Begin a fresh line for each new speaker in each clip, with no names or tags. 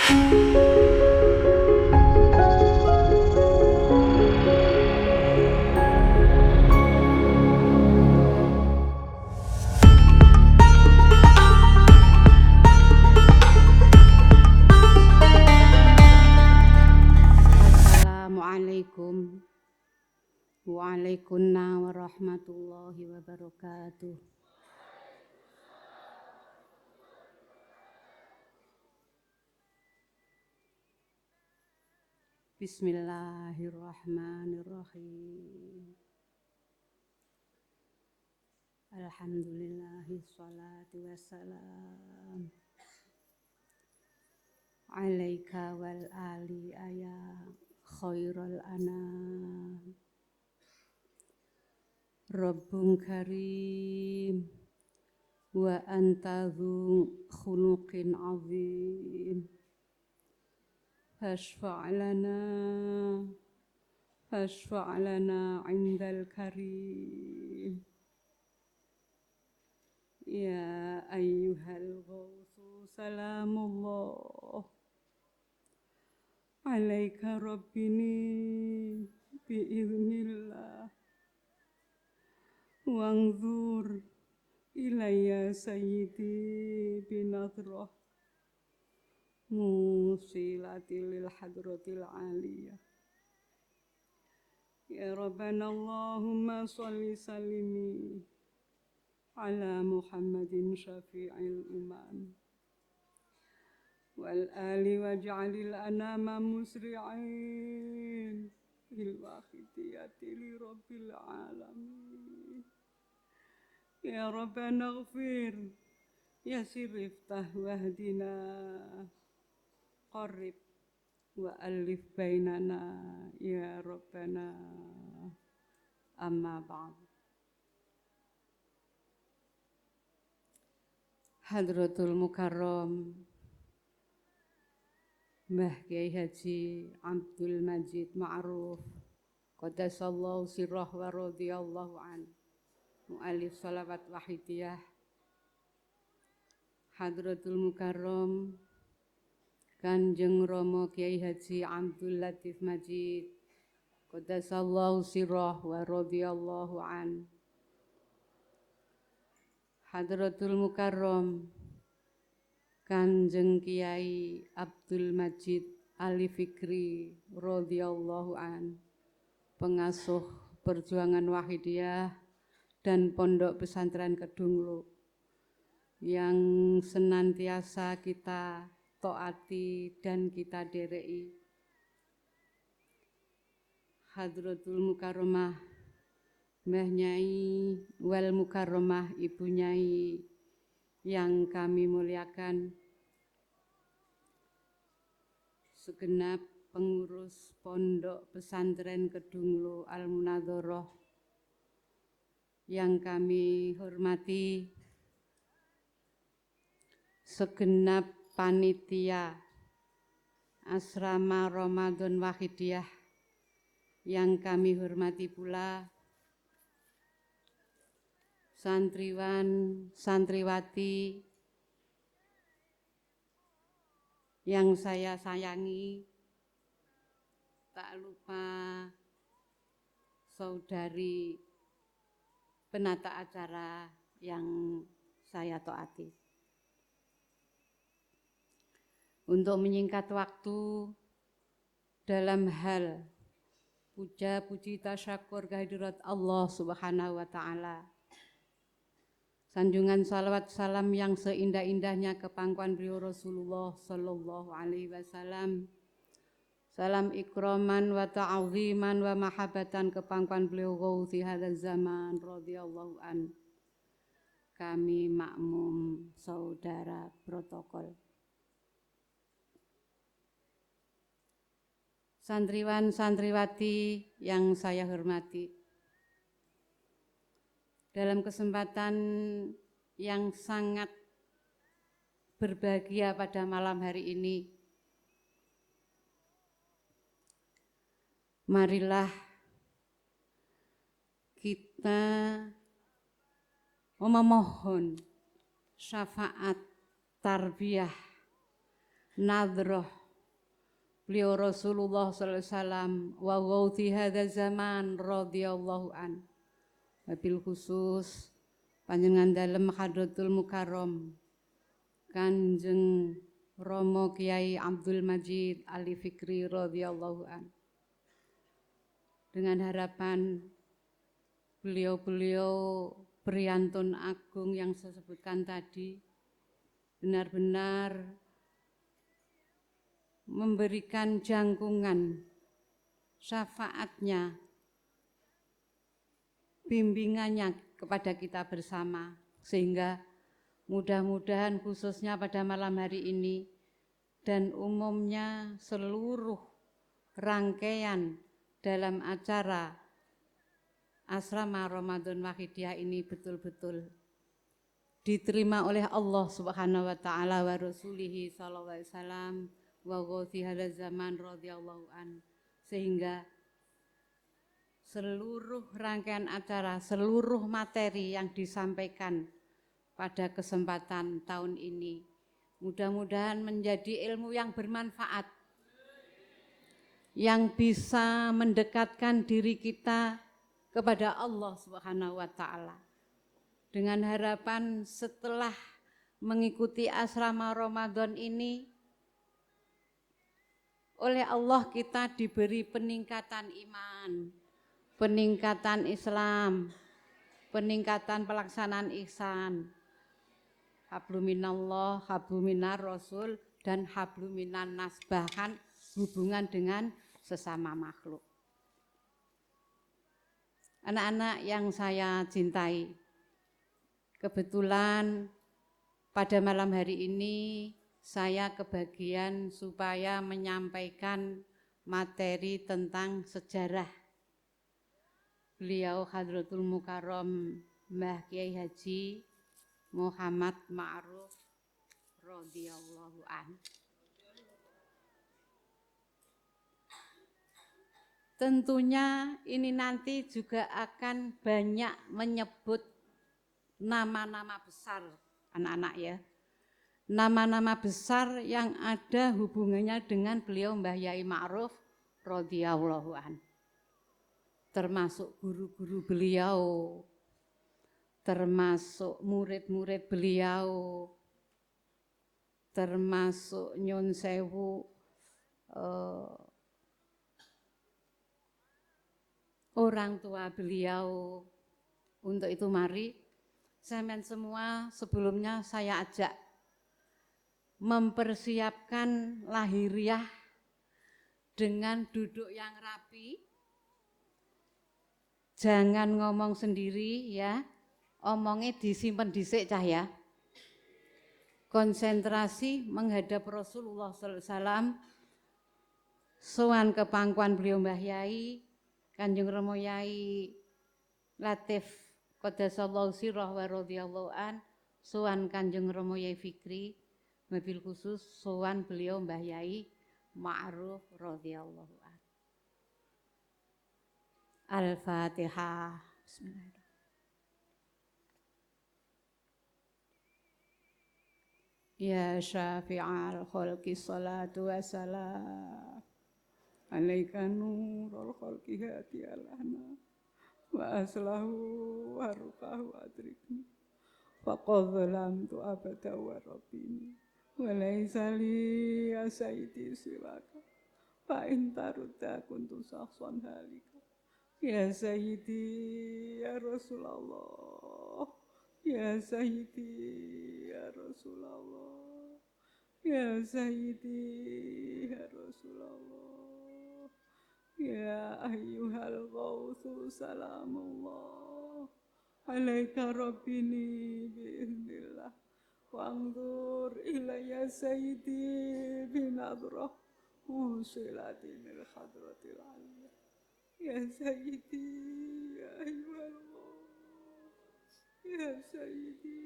Assalamualaikum waalaikumsalam warahmatullahi wabarakatuh. Bismillahirrahmanirrahim. Alhamdulillahi sholatu wassalam alaika wal ali ya khairul anam. Rabbun karim wa anta dzu khuluqin azim. Fashfa' lana 'indal karim. Ya ayyuhal ghawthu salamullah alaika rabbini biiznillah wanzur ilayya sayyidi binadrah musilati lil hadratil aliyah. Ya Rabbana Allahumma salli salimi ala Muhammadin syafi'il umam wal ali waj'alil anama musri'in bil wahidiyati li rabbil alamin. Ya Rabbana ighfir yasir iftah wahdina qarrib wa alif bainana ya Rabbana. Amma ba'd. Hadratul Mukarram Mbah Kiai Haji Abdul Majid Ma'ruf Qaddasallahu sirrah wa radhiyallahu an mu'alif salawat wahidiyah. Hadratul Mukarram Kanjeng Rama Kiai Haji Abdul Latif Majid Qaddasallahu sirrah wa radhiyallahu an. Hadratul Mukarram Kanjeng Kiai Abdul Majid Ali Fikri radhiyallahu an, pengasuh Perjuangan Wahidiyah dan Pondok Pesantren Kedunglo yang senantiasa kita taati dan kita dereki. Hadratul Mukarramah Mbah Nyai wal Mukarramah Ibu Nyai yang kami muliakan, segenap pengurus Pondok Pesantren Kedunglo Al Munadharah yang kami hormati, segenap panitia Asrama Ramadan Wahidiyah yang kami hormati pula, santriwan, santriwati yang saya sayangi, tak lupa saudari penata acara yang saya taati. Untuk menyingkat waktu dalam hal puja puji tasyakur kehadirat Allah Subhanahu wa taala, sanjungan salawat salam yang seindah-indahnya ke pangkuan beliau Rasulullah sallallahu alaihi wasallam. Salam ikraman wa ta'ziman wa mahabbatan ke pangkuan beliau Ghauthi hadzal zaman radhiyallahu an. Kami makmum saudara protokol. Santriwan santriwati yang saya hormati, dalam kesempatan yang sangat berbahagia pada malam hari ini, marilah kita memohon syafaat tarbiyah nadroh beliau Rasulullah sallallahu alaihi wasallam wa ghauti hadza zaman radhiyallahu an. Wabil khusus panjenengan dalem Hadratul Mukarram Kanjeng Romo Kiai Abdul Majid Ali Fikri radhiyallahu an. Dengan harapan beliau-beliau Priantun Agung yang saya sebutkan tadi benar-benar memberikan jangkungan syafaatnya, bimbingannya kepada kita bersama, sehingga mudah-mudahan khususnya pada malam hari ini dan umumnya seluruh rangkaian dalam acara Asrama Ramadan Wahidiyah ini betul-betul diterima oleh Allah Subhanahu wa taala wa rasulihi sallallahu alaihi wasallam wa ghauti hadzal zaman radhiyallahu an, sehingga seluruh rangkaian acara, seluruh materi yang disampaikan pada kesempatan tahun ini mudah-mudahan menjadi ilmu yang bermanfaat, yang bisa mendekatkan diri kita kepada Allah Subhanahu wa taala. Dengan harapan setelah mengikuti asrama Ramadan ini, oleh Allah kita diberi peningkatan iman, peningkatan Islam, peningkatan pelaksanaan ihsan, habluminallah, habluminar rasul, dan habluminan nas, bahkan hubungan dengan sesama makhluk. Anak-anak yang saya cintai, kebetulan pada malam hari ini saya kebagian supaya menyampaikan materi tentang sejarah beliau Hadratul Mukarram Mbah Kiai Haji Muhammad Ma'ruf radhiyallahu an. Tentunya ini nanti juga akan banyak menyebut nama-nama besar anak-anak ya. Nama-nama besar yang ada hubungannya dengan beliau Mbah Yai Ma'ruf radhiyallahu an. Termasuk guru-guru beliau, termasuk murid-murid beliau, termasuk Nyun Sewu orang tua beliau. Untuk itu mari sampean semua sebelumnya saya ajak mempersiapkan lahiriah dengan duduk yang rapi, jangan ngomong sendiri ya, omongnya disimpan dhisik cah ya. Konsentrasi menghadap Rasulullah sallallahu alaihi wasallam, sowan ke pangkuan beliau Mbah Yai Kanjeng Romo Yai Latif Qaddasallahu sirrah wa radhiyallahu an, sowan Kanjeng Romo Yai Fikri, mobil khusus sowan beliau Mbah Yai Ma'ruf radhiyallahu an. Al-Fatihah. Bismillahirrahmanirrahim. Ya syafi'al khalqi salatu wassalam alaika nurul khalqi hati alana wa aslahu warukahu adrikni faqad zalamtu abada wa rabbini wa laysa li ya sayyidi siwaka fa in tarudda kuntu sahsan halika ya sayyidi ya Rasulullah ya sayyidi ya Rasulullah ya sayyidi ya Rasulullah ya ayyuhal ghawthu salamullah alaika rabbini biiznillah wa'angdur ilayya sayyidi binadrah usilatinil hadratil aliyah ya sayyidi ya ayyuhal ya sayyidi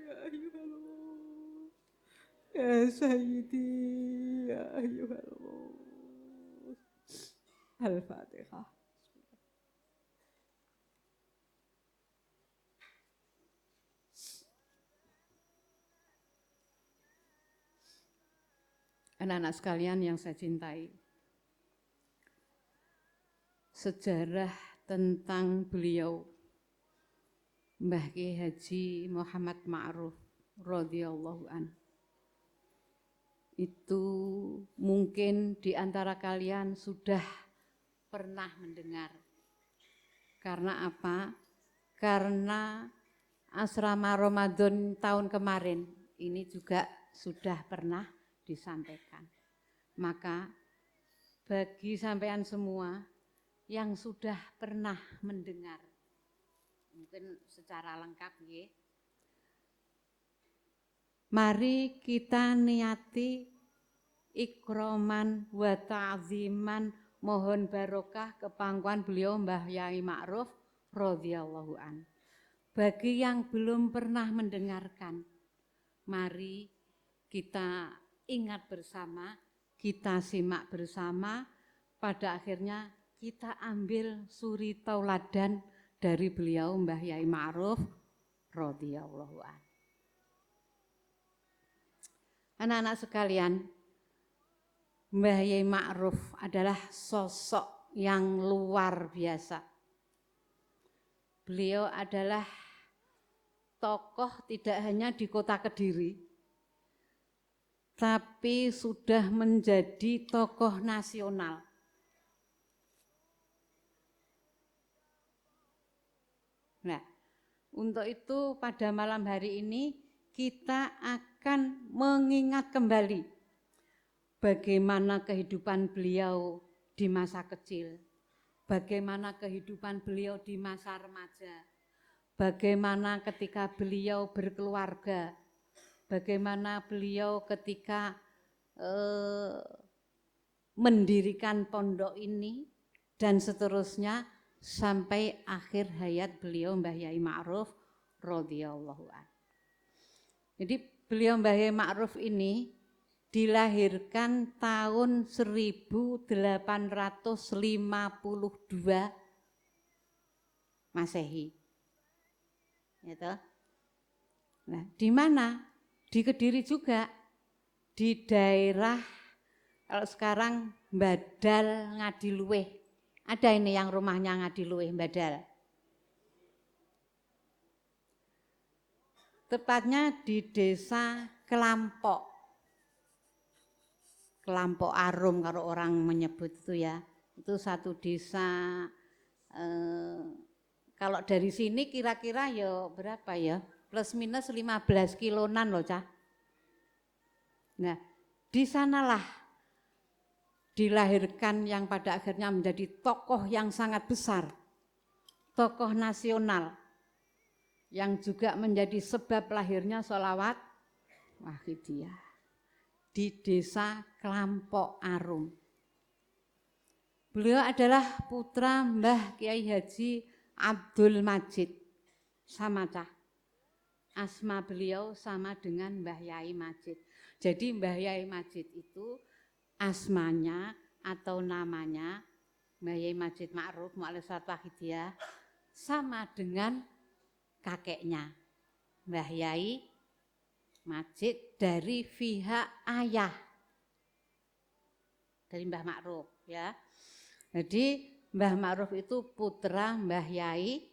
ya ayyuhal ya sayyidi ya ayyuhal Al-Fatihah. Anak-anak sekalian yang saya cintai, sejarah tentang beliau Mbah Kiai Haji Muhammad Ma'ruf radhiyallahu an. Itu mungkin di antara kalian sudah pernah mendengar. Karena apa? Karena asrama Ramadan tahun kemarin ini juga sudah pernah disampaikan. Maka bagi sampean semua yang sudah pernah mendengar, mungkin secara lengkap ya, mari kita niati ikroman wa ta'ziman, mohon barokah kepangkuan beliau Mbah Yai Ma'ruf radhiyallahu an. Bagi yang belum pernah mendengarkan, mari kita ingat bersama, kita simak bersama, pada akhirnya kita ambil suri tauladan dari beliau Mbah Yai Ma'ruf radhiyallahu an. Anak-anak sekalian, Mbah Yai Ma'ruf adalah sosok yang luar biasa. Beliau adalah tokoh tidak hanya di kota Kediri, tapi sudah menjadi tokoh nasional. Nah, untuk itu pada malam hari ini kita akan mengingat kembali bagaimana kehidupan beliau di masa kecil, bagaimana kehidupan beliau di masa remaja, bagaimana ketika beliau berkeluarga, bagaimana beliau ketika mendirikan pondok ini, dan seterusnya sampai akhir hayat beliau Mbah Yai Ma'ruf radhiyallahu an. Jadi beliau Mbah Yai Ma'ruf ini dilahirkan tahun 1852 Masehi. Gitu. Nah, di mana? Di Kediri juga, di daerah kalau sekarang Badal Ngadiluwih. Ada ini yang rumahnya Ngadiluwih Badal. Tepatnya di desa Kelampok. Kelampok Arum kalau orang menyebut itu ya. Itu satu desa, kalau dari sini kira-kira ya berapa ya? Plus minus 15 kilonan loh Cah. Nah, di sanalah dilahirkan yang pada akhirnya menjadi tokoh yang sangat besar, tokoh nasional, yang juga menjadi sebab lahirnya sholawat Wahidiyah di desa Kelampok Arum. Beliau adalah putra Mbah Kiai Haji Abdul Majid, sama Cah. Asma beliau sama dengan Mbah Yai Majid. Jadi Mbah Yai Majid itu asmanya atau namanya Mbah Yai Majid Ma'ruf Mu'alif Sholawat Wahidiyah sama dengan kakeknya Mbah Yai Majid dari pihak ayah dari Mbah Ma'ruf ya. Jadi Mbah Ma'ruf itu putra Mbah Yai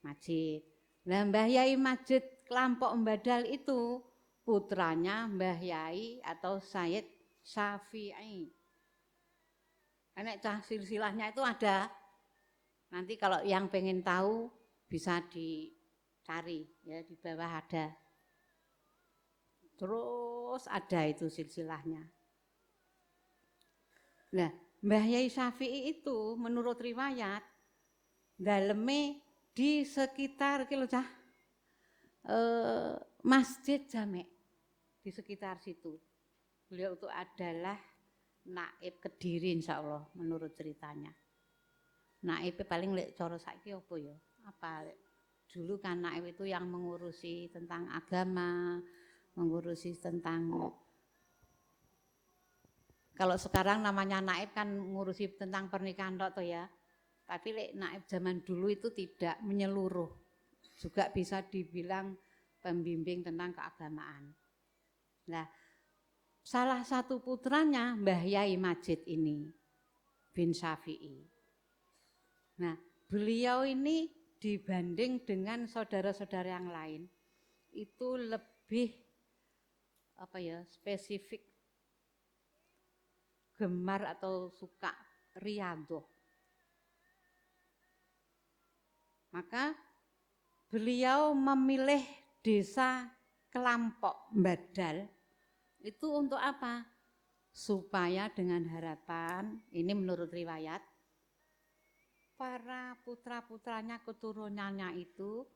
Majid. Nah, Mbah Yai Majid Kelampok Badal itu putranya Mbah Yai atau Sayyid Syafi'i. Karena silsilahnya itu ada. Nanti kalau yang pengen tahu bisa dicari ya, di bawah ada. Terus ada itu silsilahnya. Nah, Mbah Yai Syafi'i itu menurut riwayat daleme di sekitar Masjid Jamek, di sekitar situ. Beliau itu adalah naib Kediri insyaallah menurut ceritanya. Naib paling lek cara saiki apa ya? Apa lek dulu kan naib itu yang mengurusi tentang agama, mengurusi tentang, kalau sekarang namanya naib kan mengurusi tentang pernikahan tok ya. Tapi lek naib zaman dulu itu tidak menyeluruh. Juga bisa dibilang pembimbing tentang keagamaan. Nah, salah satu putranya Mbah Yai Majid ini bin Syafi'i. Nah, beliau ini dibanding dengan saudara-saudara yang lain itu lebih spesifik gemar atau suka riyadhah. Maka beliau memilih desa Kelampok Mbadal itu untuk apa? Supaya dengan harapan, ini menurut riwayat, para putra-putranya, keturunannya itu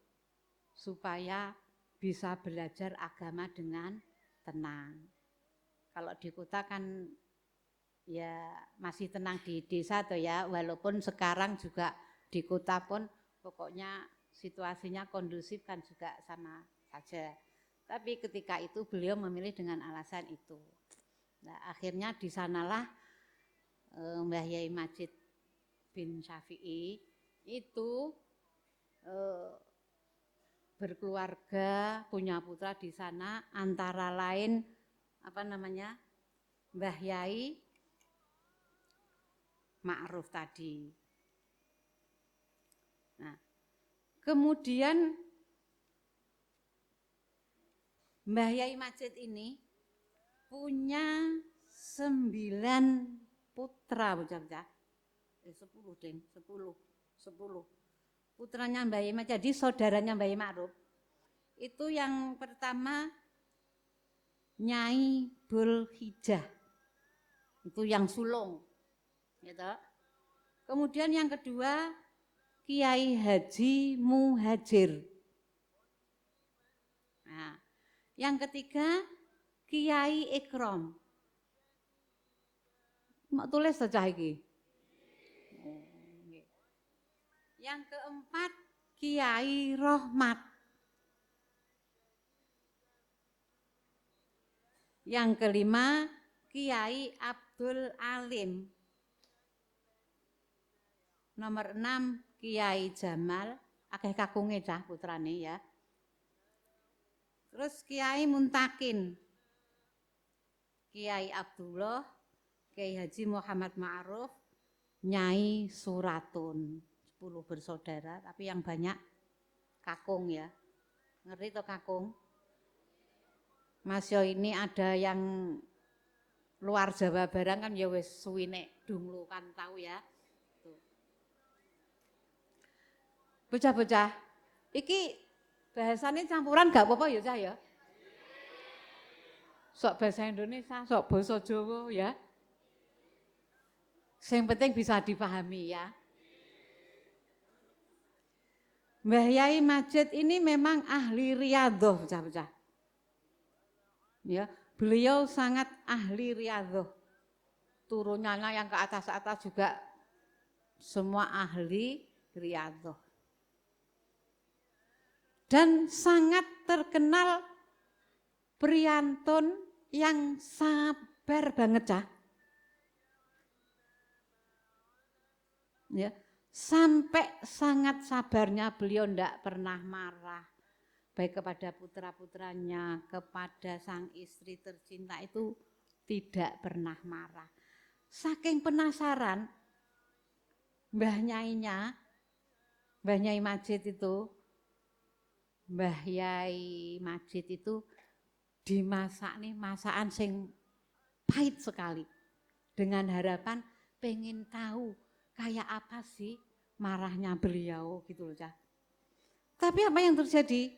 supaya bisa belajar agama dengan tenang. Kalau di kota kan ya masih tenang di desa tuh ya, walaupun sekarang juga di kota pun pokoknya situasinya kondusif kan juga sama saja. Tapi ketika itu beliau memilih dengan alasan itu. Nah, akhirnya di sanalah Mbah Yai Majid bin Syafi'i itu berkeluarga, punya putra di sana, antara lain Mbah Yai Ma'ruf tadi. Nah, kemudian Mbah Yai Majid ini punya 9 putra, bocah-bocah. 10. Putranya Mbah Yai Majid, jadi saudaranya Mbah Yai Ma'ruf. Itu yang pertama Nyai Bul Hijah. Itu yang sulung. Gitu. Kemudian yang kedua Kiai Haji Muhajir. Nah, yang ketiga Kiai Ikram. Mau tulis saja iki. Yang keempat Kiai Rohmat. Yang kelima Kiai Abdul Alim. Nomor 6 Kiai Jamal, akeh kakunge cah putrane ya. Terus Kiai Muntakin, Kiai Abdullah, Kiai Haji Muhammad Ma'ruf, Nyai Suratun. 10 bersaudara, tapi yang banyak kakung ya. Ngerti toh kakung? Mas yo ini ada yang luar Jawa barang kan ya wis suwine dunglu kan tahu ya. Bocah-bocah, iki bahasanya campuran gak apa-apa ya Cah ya? Sok bahasa Indonesia, sok basa Jawa ya. Yang penting bisa dipahami ya. Mbah Yai Majid ini memang ahli riyadhah, bocah-bocah. Ya, beliau sangat ahli riyadhah. Turunannya yang ke atas-atas juga semua ahli riyadhah. Dan sangat terkenal priyantun yang sabar banget Cah. Ya, sampai sangat sabarnya beliau ndak pernah marah. Baik kepada putra-putranya, kepada sang istri tercinta itu tidak pernah marah. Saking penasaran Mbah Nyai Majid itu, Mbah Yai Majid itu dimasak nih masakan sing pahit sekali. Dengan harapan pengen tahu kayak apa sih marahnya beliau gitu loh Cah. Tapi apa yang terjadi?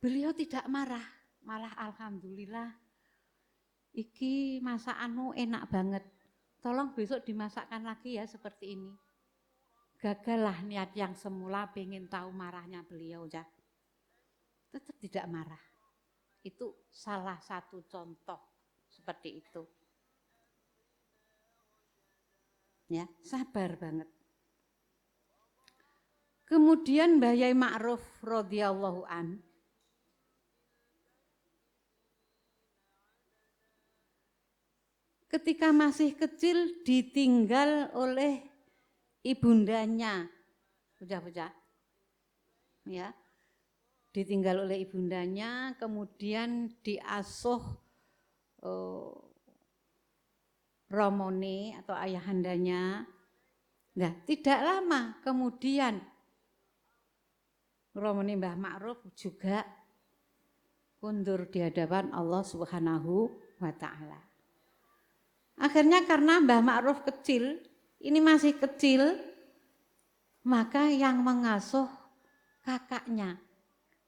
Beliau tidak marah, malah alhamdulillah iki masakanmu enak banget. Tolong besok dimasakkan lagi ya seperti ini. Gagallah niat yang semula pengen tahu marahnya beliau Cah. Tetap tidak marah. Itu salah satu contoh seperti itu. Ya, sabar banget. Kemudian Mbah Yai Ma'ruf radhiyallahu an ketika masih kecil ditinggal oleh ibundanya, bocah-bocah. Ya. Ditinggal oleh ibundanya, kemudian diasuh romone atau ayahandanya. Nah, tidak lama kemudian romone Mbah Ma'ruf juga kundur di hadapan Allah Subhanahu wa Ta'ala. Akhirnya karena Mbah Ma'ruf kecil, ini masih kecil, maka yang mengasuh kakaknya,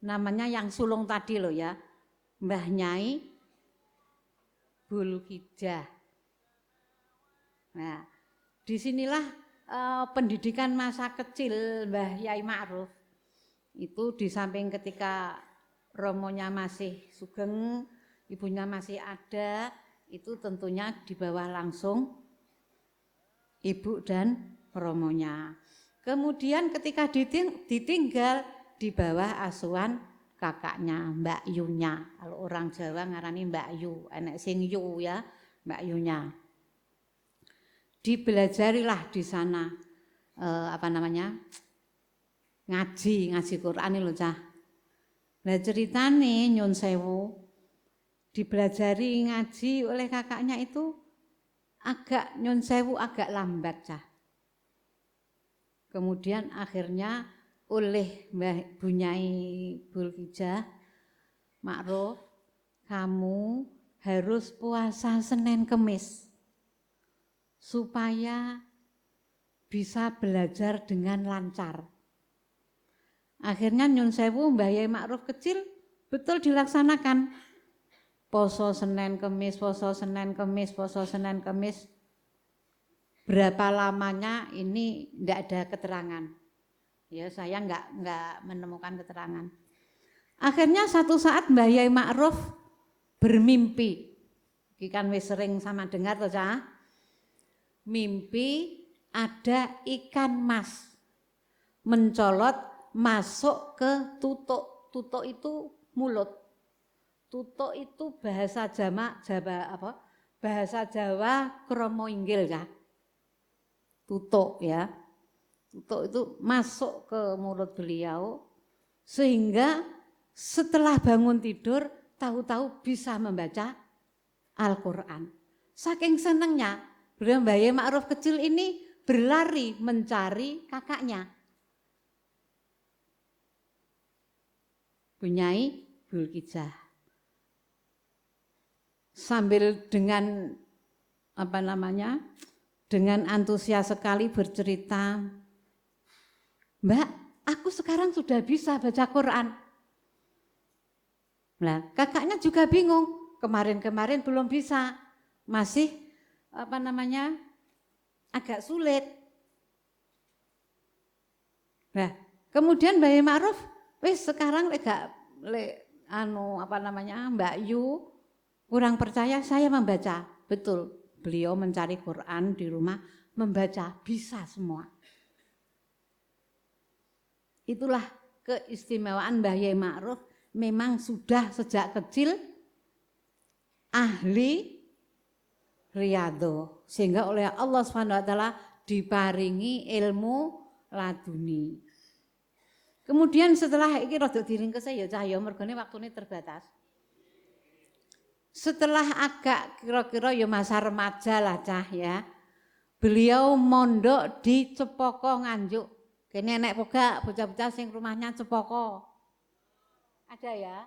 namanya yang sulung tadi loh ya, Mbah Nyai Bulkidah. Nah, disinilah pendidikan masa kecil Mbah Yai Ma'ruf itu di samping ketika romonya masih sugeng, ibunya masih ada, itu tentunya di bawah langsung ibu dan romonya. Kemudian ketika ditinggal di bawah asuhan kakaknya Mbak Yunya. Kalau orang Jawa ngarani Mbak Yu, enek sing Yu ya, Mbak Yunya. Dibelajarilah di sana ngaji Quran lho cah. Nah ceritane nyun sewu dibelajari ngaji oleh kakaknya itu agak nyun sewu agak lambat cah. Kemudian akhirnya oleh Mbah Bunyai Bulkidah, Ma'ruf, kamu harus puasa Senin Kemis supaya bisa belajar dengan lancar. Akhirnya nyun sewu Mbah Yai Ma'ruf kecil betul dilaksanakan. Poso Senin Kemis, poso Senin Kemis, poso Senin Kemis. Berapa lamanya ini tidak ada keterangan. Ya saya enggak menemukan keterangan. Akhirnya satu saat Mbah Yai Ma'ruf bermimpi. Iki kan wis sering sama dengar toh cah. Mimpi ada ikan mas mencolot masuk ke tutuk. Tutuk itu mulut. Tutuk itu bahasa bahasa Jawa kromo inggil ya. Tutuk ya. Tutuk itu masuk ke mulut beliau sehingga setelah bangun tidur tahu-tahu bisa membaca Al-Qur'an. Saking senengnya beliau Mbah Yai Ma'ruf kecil ini berlari mencari kakaknya. Bunyai Bulkidah. Sambil dengan dengan antusias sekali bercerita, Mbak, aku sekarang sudah bisa baca Quran. Nah, kakaknya juga bingung, kemarin-kemarin belum bisa, masih agak sulit. Nah, kemudian Mbak Yai Ma'ruf, sekarang Mbak Yu kurang percaya saya membaca. Betul, beliau mencari Quran di rumah, membaca bisa semua. Itulah keistimewaan Mbah Yai Ma'ruf, memang sudah sejak kecil ahli riyadhah, sehingga oleh Allah SWT diparingi ilmu laduni. Kemudian setelah iki rada diringkes ya cahya mergane waktune terbatas. Setelah agak kira-kira ya masa remaja lah cah ya. Beliau mondok di Cepoko Nganjuk. Kene enek poga bocah-bocah sing rumahnya Cepoko. Ada ya?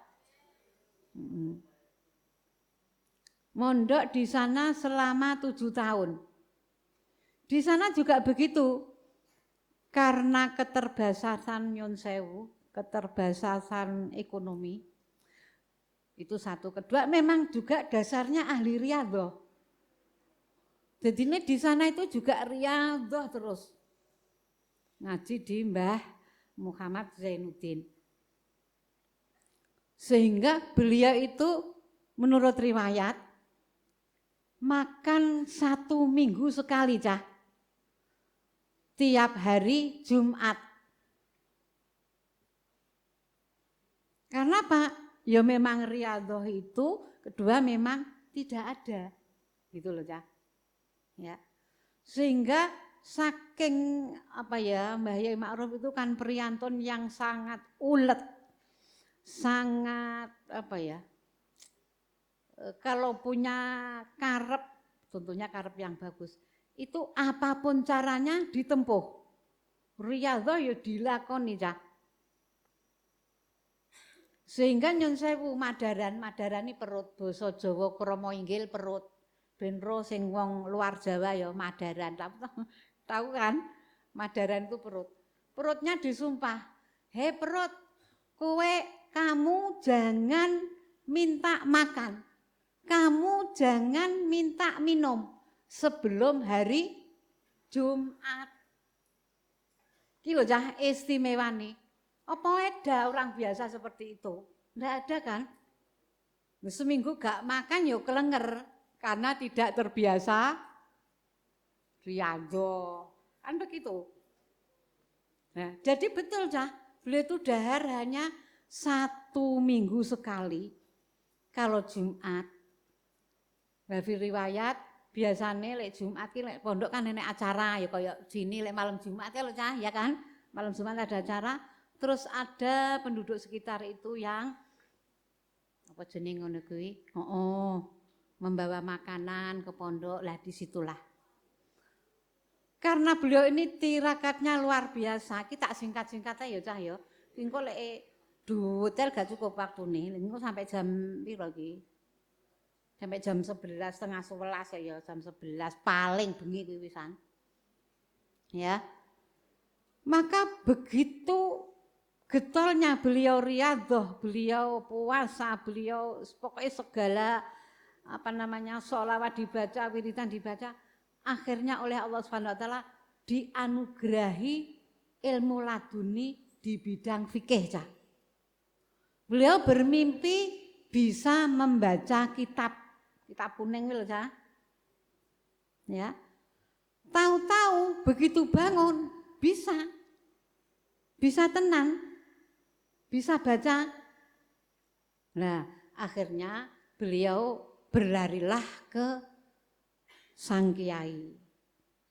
Mondok di sana selama 7 tahun. Di sana juga begitu. Karena keterbatasan nyun sewu, keterbatasan ekonomi. Itu satu. Kedua memang juga dasarnya ahli riyadhah. Jadi ini di sana itu juga riyadhah terus. Ngaji di Mbah Muhammad Zainuddin. Sehingga beliau itu menurut riwayat makan 1 minggu sekali cah. Tiap hari Jumat. Karena apa? Ya memang riyadhah itu, kedua memang tidak ada. Gitu loh cah. Ya. Sehingga saking Mbah Yai Ma'ruf itu kan priyantun yang sangat ulet. Sangat kalau punya karep, tentunya karep yang bagus, itu apapun caranya ditempuh. Riyadhah ya dilakoni cah. Sehingga nyun sewu madarani perut, basa Jawa krama inggil perut. Ben ro sing wong luar Jawa ya madaran. Tahu kan? Madaran itu perut. Perutnya disumpah, "Hei perut, kamu jangan minta makan. Kamu jangan minta minum sebelum hari Jumat." Ki lho cah istimewane. Apa ada orang biasa seperti itu? Enggak ada kan? Seminggu gak makan ya kelenger karena tidak terbiasa riyadhah. Kan begitu. Nah, jadi betul cah, beliau itu dahar hanya 1 minggu sekali. Kalau Jumat, Bafi riwayat biasanya lek Jumat ki lek pondok kan nenek acara ya kayak sini lek malam Jumat ya lho cah, ya kan? Malam Jumat ada acara, terus ada penduduk sekitar itu yang apa jeneng ngono kuwi? Membawa makanan ke pondok, lah disitulah. Karena beliau ini tirakatnya luar biasa, kita singkat-singkat aja ya cah ya. Engko lek hotel gak cukup waktune, engko sampai jam piro iki? Sampai jam 11, setengah 11 ya, jam 11 paling bengi kuwi wisan. Ya. Maka begitu getolnya beliau riyadhah, beliau puasa, beliau pokoknya segala sholawat dibaca, wiridan dibaca, akhirnya oleh Allah Subhanahu wa taala dianugerahi ilmu laduni di bidang fikih, cah. Beliau bermimpi bisa membaca kitab kuning lho, cah. Ya. Tahu-tahu begitu bangun bisa tenang, bisa baca. Nah, akhirnya beliau berlarilah ke sang kiai.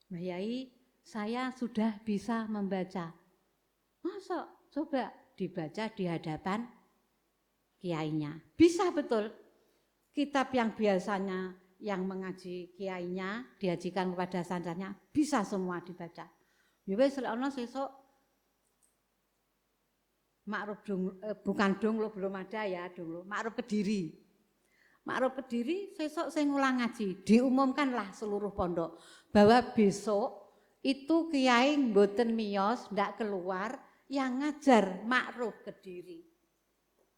Mbah Yai, saya sudah bisa membaca. Masa? Coba dibaca di hadapan kiainya. Bisa betul. Kitab yang biasanya yang mengaji kiainya diajikan kepada sandarnya bisa semua dibaca. Ya wis ana sesuk Ma'ruf bukan donglo belum ada ya donglo. Ma'ruf Kediri. Ma'ruf Kediri sesuk sing ngulang ngaji, diumumkanlah seluruh pondok bahwa besok itu kiai mboten miyos ndak keluar yang ngajar Ma'ruf Kediri.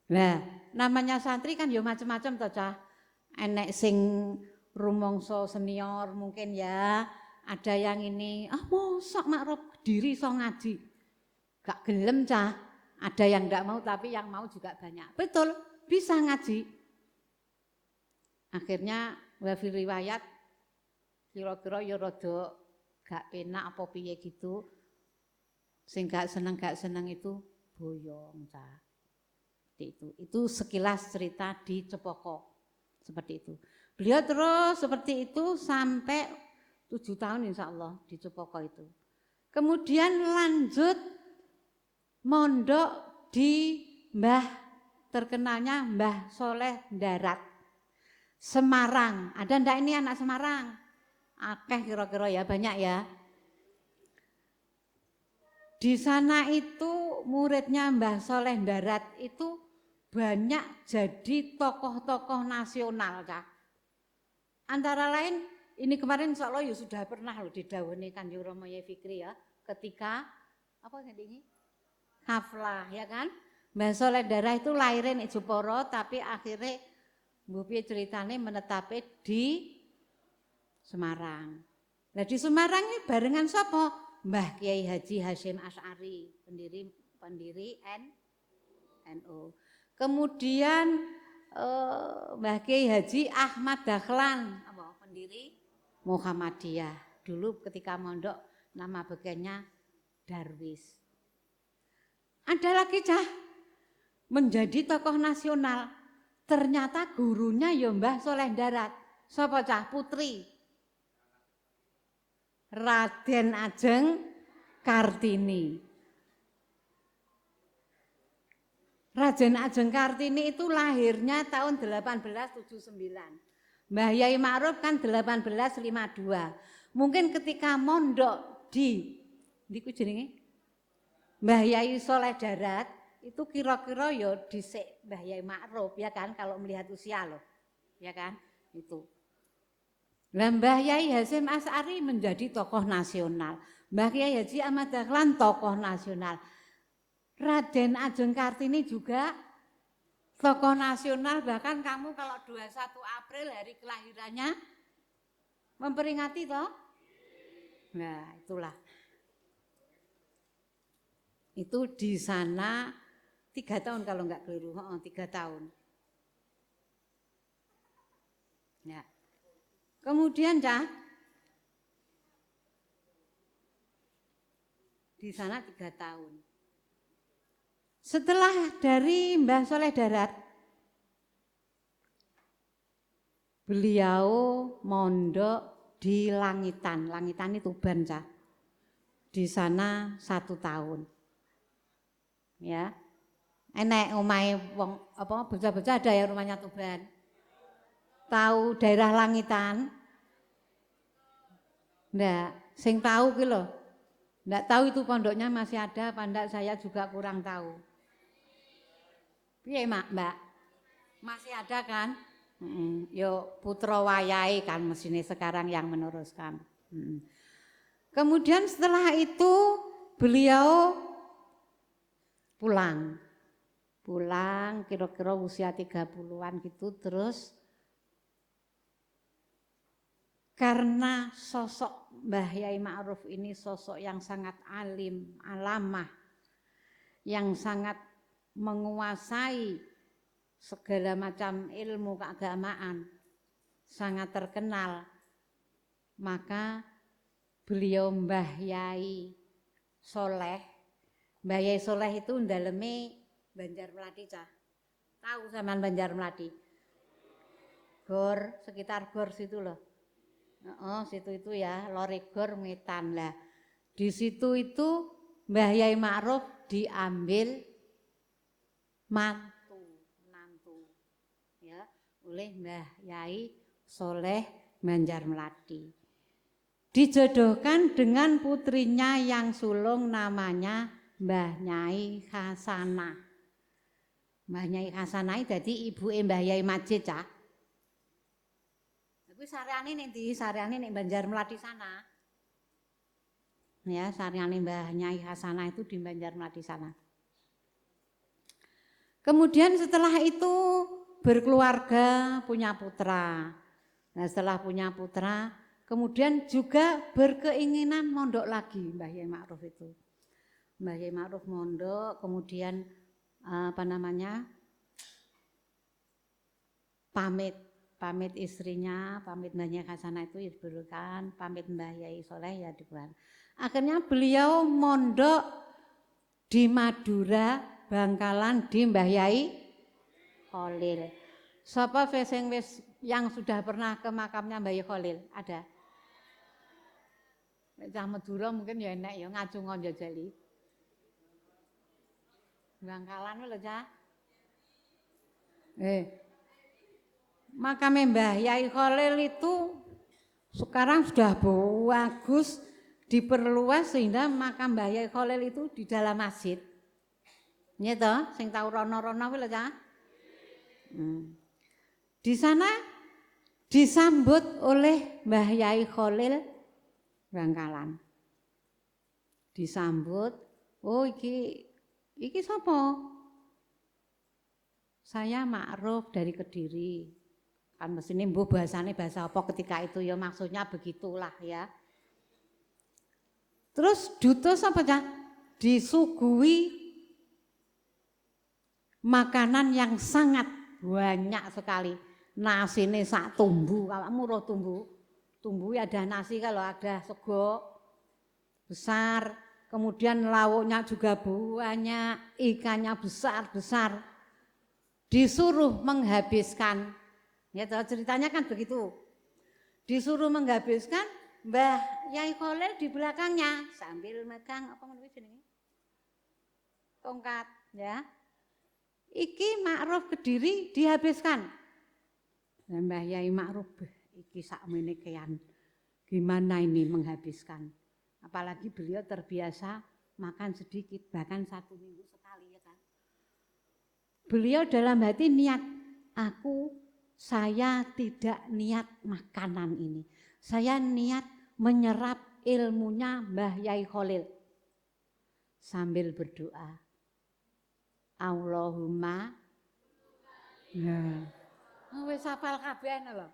Nah, namanya santri kan ya macam-macam toh cah. Enek sing rumangsa senior mungkin ya, ada yang ini, mosok Ma'ruf Kediri iso ngaji. Gak gelem cah. Ada yang ndak mau tapi yang mau juga banyak. Betul, bisa ngaji. Akhirnya wafi riwayat kira-kira ya rada gak penak apa piye gitu. Sing gak seneng itu boyong cah. Itu sekilas cerita di Cepoko. Seperti itu. Beliau terus seperti itu sampai 7 tahun insya Allah di Cepoko itu. Kemudian lanjut mondok di terkenalnya Mbah Soleh Darat. Semarang, ada ndak ini anak Semarang? Akeh kira-kira ya, banyak ya. Di sana itu muridnya Mbah Soleh Darat itu banyak jadi tokoh-tokoh nasional, Kak. Antara lain, ini kemarin insya Allah ya sudah pernah loh didhawuhi Kanjeng Rama Yai Fikri ya, ketika apa ini? Haflah ya kan? Mbah Soleh Darat itu lahirin di Jepara tapi akhirnya Mbah piye ceritane menetapi di Semarang. Nah di Semarang ini barengan sapa? Mbah Kiai Haji Hasyim Asy'ari, pendiri NU. Kemudian Mbah Kiai Haji Ahmad Dahlan, pendiri Muhammadiyah. Dulu ketika mondok nama bekennya Darwis. Ada lagi cah menjadi tokoh nasional. Ternyata gurunya ya Mbah Soleh Darat. Sapa cah? Putri Raden Ajeng Kartini. Raden Ajeng Kartini itu lahirnya tahun 1879. Mbah Yai Ma'ruf kan 1852. Mungkin ketika mondok di jenenge Mbah Yai Soleh Darat itu kira-kira ya dhisik Mbah Yai Ma'ruf ya kan kalau melihat usia loh. Ya kan? Itu. Lah Mbah Yai Hasyim Asy'ari menjadi tokoh nasional. Mbah Kyai Haji Ahmad Dahlan tokoh nasional. Raden Ajeng Kartini juga tokoh nasional, bahkan kamu kalau 21 April hari kelahirannya memperingati toh? Nah, itulah. Itu di sana 3 tahun kalau enggak keliru, 3 tahun. Ya. Kemudian Cah, di sana 3 tahun. Setelah dari Mbah Soleh Darat, beliau mondok di Langitan. Langitan itu Tuban, Cah. Di sana 1 tahun. Ya. Enek omahe wong apa bocah-bocah ada yang rumahnya Tuban. Tahu daerah Langitan? Ndak, sing tahu ki lho. Ndak tahu itu pondoknya masih ada apa ndak, saya juga kurang tahu. Piye Mbak? Masih ada kan? Yo putra wayahe kan mesine sekarang yang meneruskan. Kemudian setelah itu beliau pulang kira-kira usia 30-an gitu, terus karena sosok Mbah Yai Ma'ruf ini sosok yang sangat alim, alamah, yang sangat menguasai segala macam ilmu keagamaan, sangat terkenal, maka beliau Mbah Yai Soleh itu ndaleme Banjarmelathi, Cah. Tahu sampean Banjarmelathi? Gor, sekitar Gor situ loh. Situ itu ya, Loregor Metan lah. Di situ itu Mbah Yai Ma'ruf diambil menantu ya oleh Mbah Yai Soleh Banjarmelathi. Dijodohkan dengan putrinya yang sulung namanya Mbah Nyai Hasanah. Mbah Nyai Hasanah dadi ibuke Mbah Yai Majid, Cah. Kuwi sareane ning ndi? Sareane ning Banjarmelathi sana. Ya, sareane Mbah Nyai Hasanah itu di Banjarmelathi sana. Kemudian setelah itu berkeluarga, punya putra. Nah, setelah punya putra, kemudian juga berkeinginan mondok lagi Mbah Yai Ma'ruf itu. Mbah Yai Ma'ruf mondok, kemudian pamit istrinya, pamit Mbah Nyai Hasanah itu ya diberikan, pamit Mbah Yai Soleh ya diberikan. Akhirnya beliau mondok di Madura, Bangkalan di Mbah Yai Khalil. Siapa yang sudah pernah ke makamnya Mbah Yai Khalil? Ada? Cah Madura mungkin ya enak ya ngacungon jajali. Bangkalan lho, Cah. Makamnya Mbah Yai Khalil itu sekarang sudah bagus, diperluas sehingga makam Mbah Yai Khalil itu di dalam masjid. Nggih to, sing tau rono-rono kuwi lho, Cah. Di sana disambut oleh Mbah Yai Khalil Bangkalan. Disambut, "Oh iki sapa?" "Saya Ma'ruf dari Kediri." Kan mesine mbuh bahasane bahasa apa ketika itu ya, maksudnya begitulah ya. Terus dutus apa, Cah? Disuguhi makanan yang sangat banyak sekali. Nasine sak tumbu, awakmu roh tumbu. Tumbu ada nasi, kalau ada sego besar, kemudian lauknya juga banyak, ikannya besar-besar. Disuruh menghabiskan. Ya ceritanya kan begitu. Disuruh menghabiskan, Mbah Yai Khalil di belakangnya sambil megang apa namanya jenenge? Tongkat, ya. iki Ma'ruf Kediri dihabiskan. Mbah Yai Ma'ruf iki sakmene kean. Gimana ini menghabiskan? Apalagi beliau terbiasa makan sedikit, bahkan 1 minggu sekali ya kan. Beliau dalam hati niat, saya tidak niat makanan ini. Saya niat menyerap ilmunya Mbah Yai Khalil. Sambil berdoa. Allahumma. Ya. Wis hafal kabeh lho.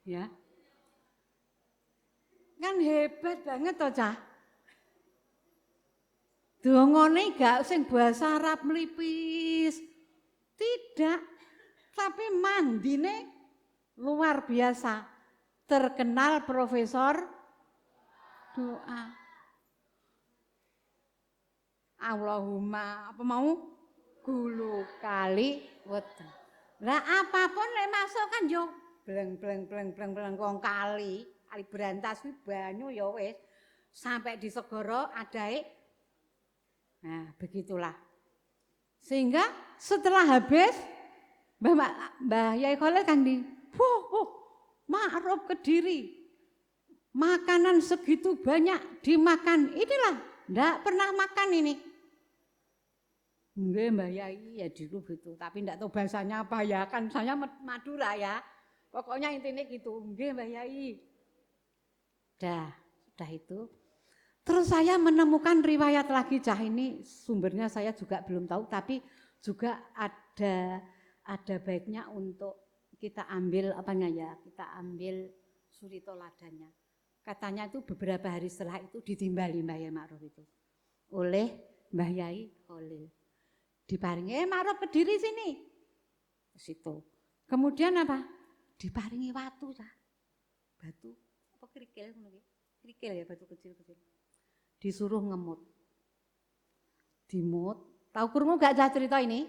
Ya. Kan hebat banget toh, Cah. Dongane gak sing bahasa Arab melipis. Tidak. Tapi mandine luar biasa. Terkenal profesor doa. Allahumma apa mau? Gulu kali weten. Lah apapun lek masuk kan yo bleng kong kali berantas kuwi banyu ya wis sampai di segara adae. Nah, begitulah. Sehingga setelah habis Mbah Yai Khalil kan Ma'ruf Kediri. Makanan segitu banyak dimakan. Inilah, ndak pernah makan ini. Nggih Mbah Yai ya dulu gitu, tapi ndak tahu bahasanya apa ya, kan saya Madura ya. Pokoknya intinya gitu, nggih Mbah Yai. Sudah itu. Terus saya menemukan riwayat lagi, Cah, ini sumbernya saya juga belum tahu, tapi juga ada baiknya untuk kita ambil kita ambil suri toladannya. Katanya itu beberapa hari setelah itu ditimbali Mbah Yai Ma'ruf itu oleh Mbah Yai Khalil. Diparingi Ma'ruf Kediri sini. Situ. Kemudian apa? Diparingi watu, Cah. Batu apa kerikil ngono iki? Kerikil ya, batu kecil-kecil. Disuruh ngemut. Dimut. Tahu krungu gak Cah cerita ini?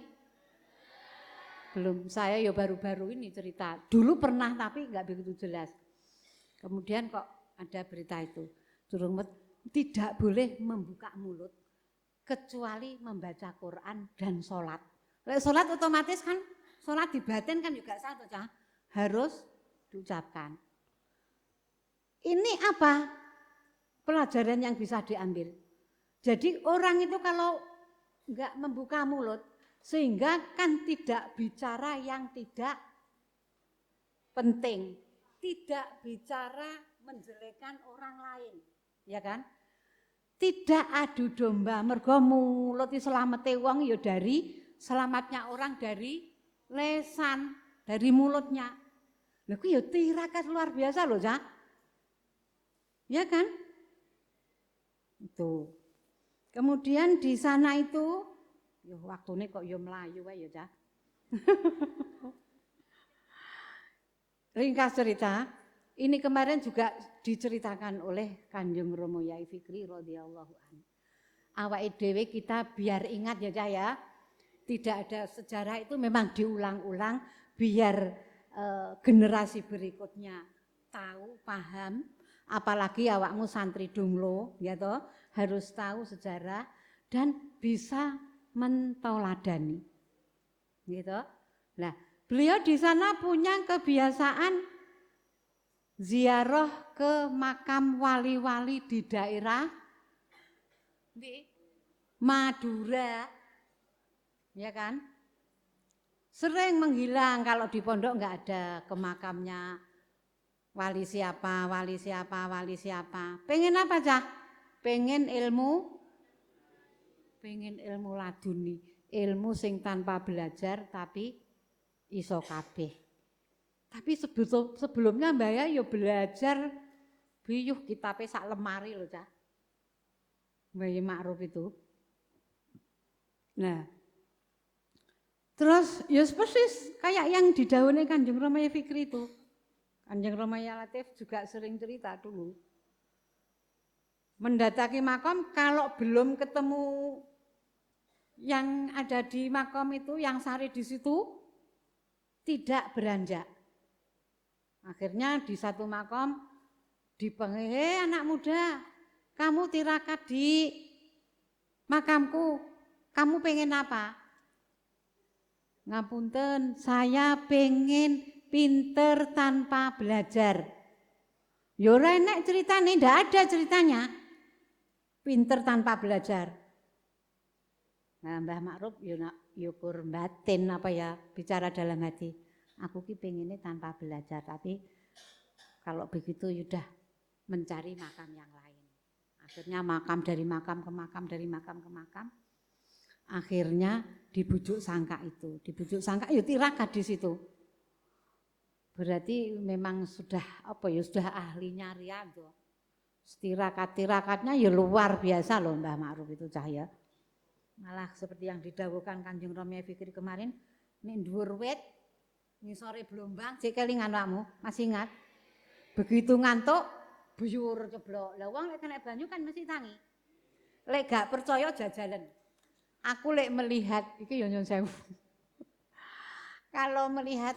Belum, saya ya baru-baru ini cerita. Dulu pernah tapi enggak begitu jelas. Kemudian kok ada berita itu. Suruh ngemut, tidak boleh membuka mulut kecuali membaca Quran dan sholat. Lek sholat otomatis kan, sholat di batin kan juga satu, Cah. Harus diucapkan. Ini apa? Pelajaran yang bisa diambil. Jadi orang itu kalau enggak membuka mulut, sehingga kan tidak bicara yang tidak penting. Tidak bicara menjelekkan orang lain. Ya kan? Tidak adu domba, mergo mulut selamete wong ya dari selamatnya orang dari lesan, dari mulutnya. Lha kuwi ya tirakat luar biasa loh, Cah. Ya kan? Itu. Kemudian di sana itu ya waktune kok ya melayu wae ya, Cah. Ringkas cerita, ini kemarin juga diceritakan oleh Kanjeng Romo Yai Fikri radhiyallahu anhu. Awake dhewe kita biar ingat ya, Cah ya. Tidak ada sejarah itu memang diulang-ulang biar generasi berikutnya tahu, paham, apalagi awakmu santri dunglo ya toh, harus tahu sejarah dan bisa mentoladani. Gitu. Nah, beliau di sana punya kebiasaan ziarah ke makam wali-wali di daerah di Madura. Ya kan? Sering menghilang kalau di pondok enggak ada ke makamnya wali siapa. Pengen apa, Cah? Pengen ilmu laduni, ilmu sing tanpa belajar tapi iso kabeh. Tapi sebelumnya Mbak ya belajar biyuh kitabe sak lemari lho, Cah. Mbah Yai Ma'ruf itu. Nah, terus ya persis kayak yang didhawuhi Kanjeng Rama Yai Fikri itu. Kanjeng Rama Yai Latif juga sering cerita dulu. Mendatangi makam kalau belum ketemu yang ada di makam itu, yang sari di situ, tidak beranjak. Akhirnya di satu makam dipanggil, anak muda, kamu tirakat di makamku, kamu pengen apa? Ngapunten, saya pengen pinter tanpa belajar. Ya ora enak ceritanya, ndak ada ceritanya. Pinter tanpa belajar. Nah, Mbah Ma'ruf yo kur batin apa ya, bicara dalam hati. Aku ki pengennya tanpa belajar, tapi kalau begitu sudah mencari makam yang lain. Akhirnya makam dari makam ke makam, dari makam ke makam. Akhirnya dibujuk sangka itu, dibujuk sangka ya tirakat di situ. Berarti memang sudah apa ya, sudah ahlinya riyadhah. Tirakatnya ya luar biasa loh Mbah Ma'ruf itu cahaya. Malah seperti yang didhawuhkan Kanjeng Romi Fikri kemarin, ning dhuwur wit ngisore blombang sik kelingan awakmu, masih ingat? Begitu ngantuk buyur ceblok. Lah wong lek kena banyu kan mesti tangi. Lek gak percaya jajalan. Aku lek melihat, iki ya nyun sewu. Kalau melihat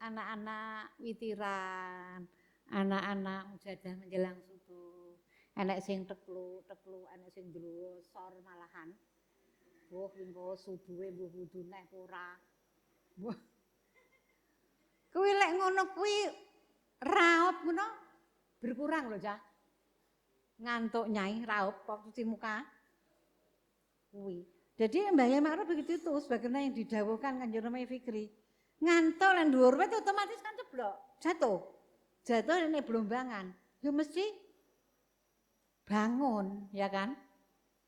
anak-anak witiran, anak-anak mujadah menjelang subuh, enek sing teklu, enek sing ndlosor malahan. Wah, engko subuhe mbuh wudu nek ora. Wah. Kuwi lek ngono kuwi raup ngono berkurang lho, Cah. Ngantuk nyai raup kok cuci muka. Kuwi. Jadi Mbah Yai Ma'ruf begitu itu sebagaimana yang didhawuhkan Kanjeng Rama Fikri. Ngantuk lan dhuwur wit otomatis kan ceblok, jatuh. Jatuh nek blombangan. Ya mesti bangun, ya kan?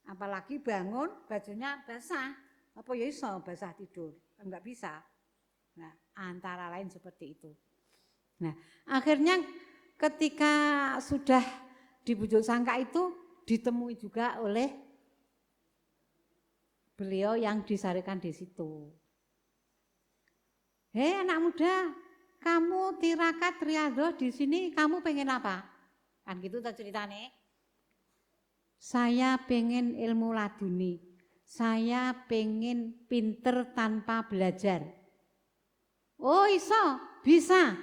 Apalagi bangun bajunya basah. Apa ya iso basah tidur? Kan enggak bisa. Nah, antara lain seperti itu. Nah, akhirnya ketika sudah dibujuk sangka itu ditemui juga oleh beliau yang disarikan di situ. Hei anak muda, kamu tirakat riyadhah di sini, kamu pengen apa? Kan gitu tak ceritane. Saya pengen ilmu laduni. Saya pengen pinter tanpa belajar. Oh iso, bisa.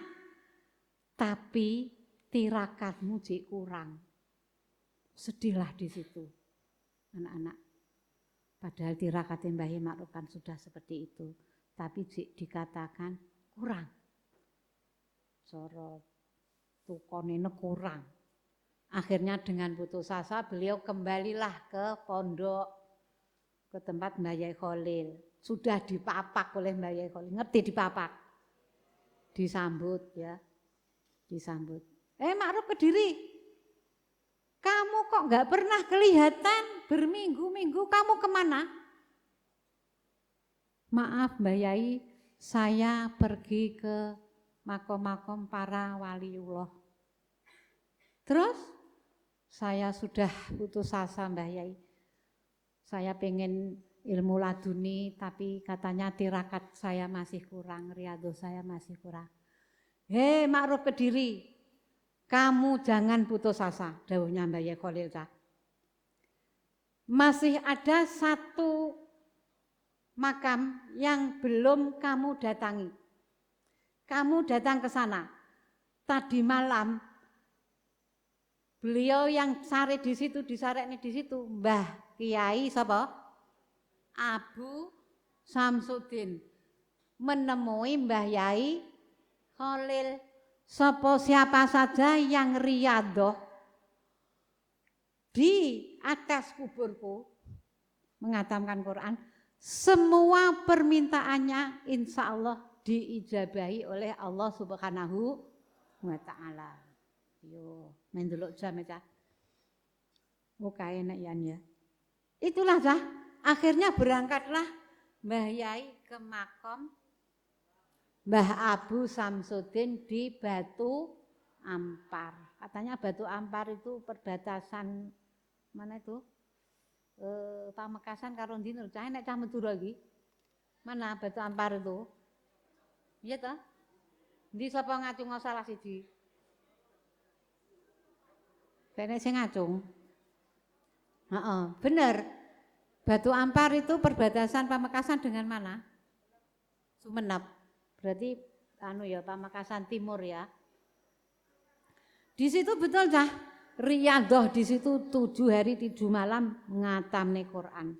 Tapi tirakatmu jik kurang. Sedihlah di situ, anak-anak. Padahal tirakat Mbah Yai Ma'ruf kan sudah seperti itu. Tapi dikatakan kurang. Cara tukonene kurang. Akhirnya dengan putus asa beliau kembalilah ke pondok, ke tempat Mbah Yai Khalil. Sudah dipapak oleh Mbah Yai Khalil. Ngerti dipapak? Disambut ya. Disambut. Ma'ruf Kediri. Kamu kok nggak pernah kelihatan berminggu-minggu, kamu kemana? Maaf Mbah Yai, saya pergi ke makom-makom para waliullah. Terus saya sudah putus asa Mbah Yai. Saya pengen ilmu laduni tapi katanya tirakat saya masih kurang, riyadhah saya masih kurang. Hei Ma'ruf Kediri, kamu jangan putus asa, dawuhnya Mbah Yai Khalil. Masih ada satu makam yang belum kamu datangi. Kamu datang ke sana. Tadi malam beliau yang sare di situ, disarekne di situ, Mbah Kiai sapa? Abu Samsudin menemui Mbah Yai Khalil. Siapa saja yang riyadhah di atas kuburku menghatamkan Quran, semua permintaannya insya Allah diijabahi oleh Allah Subhanahu wa Ta'ala. Yo, mendelok jam ya. Muka enak ya. Itulah Cah. Akhirnya berangkatlah Mbah Yai ke makom Mbah Abu Samsudin di Batu Ampar. Katanya Batu Ampar itu perbatasan mana itu? Pamekasan karo ndi Cah nek Cah Madura iki. Mana Batu Ampar itu? Iya toh? Ndi sapa ngacung salah siji? Kene sing ngacung. Heeh, bener. Batu Ampar itu perbatasan Pamekasan dengan mana? Sumenep. Berarti Pamekasan Timur ya. Di situ betul Cah, riyadhah di situ 7 hari 7 malam ngatamne Quran.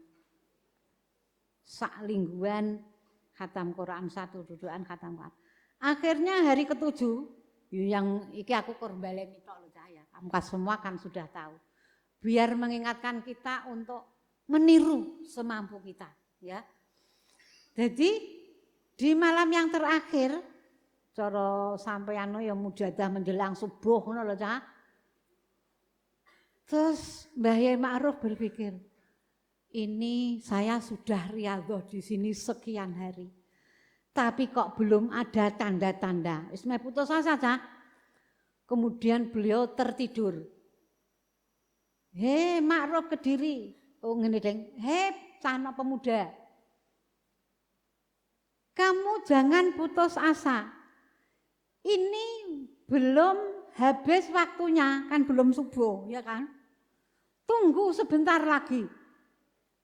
Sak lingguan khatam Quran 1, dudukan khatam Quran. Akhirnya hari ke-7, yang iki aku korbaleni tok lho Cahya. Kamu semua kan sudah tahu. Biar mengingatkan kita untuk meniru semampu kita, ya. Jadi di malam yang terakhir, cara sampeyan ya mujadah menjelang subuh ngono lho Cah. Terus Mbah Yai Ma'ruf berpikir, ini saya sudah riyadhah di sini sekian hari. Tapi kok belum ada tanda-tanda. Wis meh putus asa Cah. Kemudian beliau tertidur. Hei Ma'ruf Kediri. Oh ngene deng. Hei cahno pemuda. Kamu jangan putus asa. Ini belum habis waktunya, kan belum subuh, ya kan? Tunggu sebentar lagi.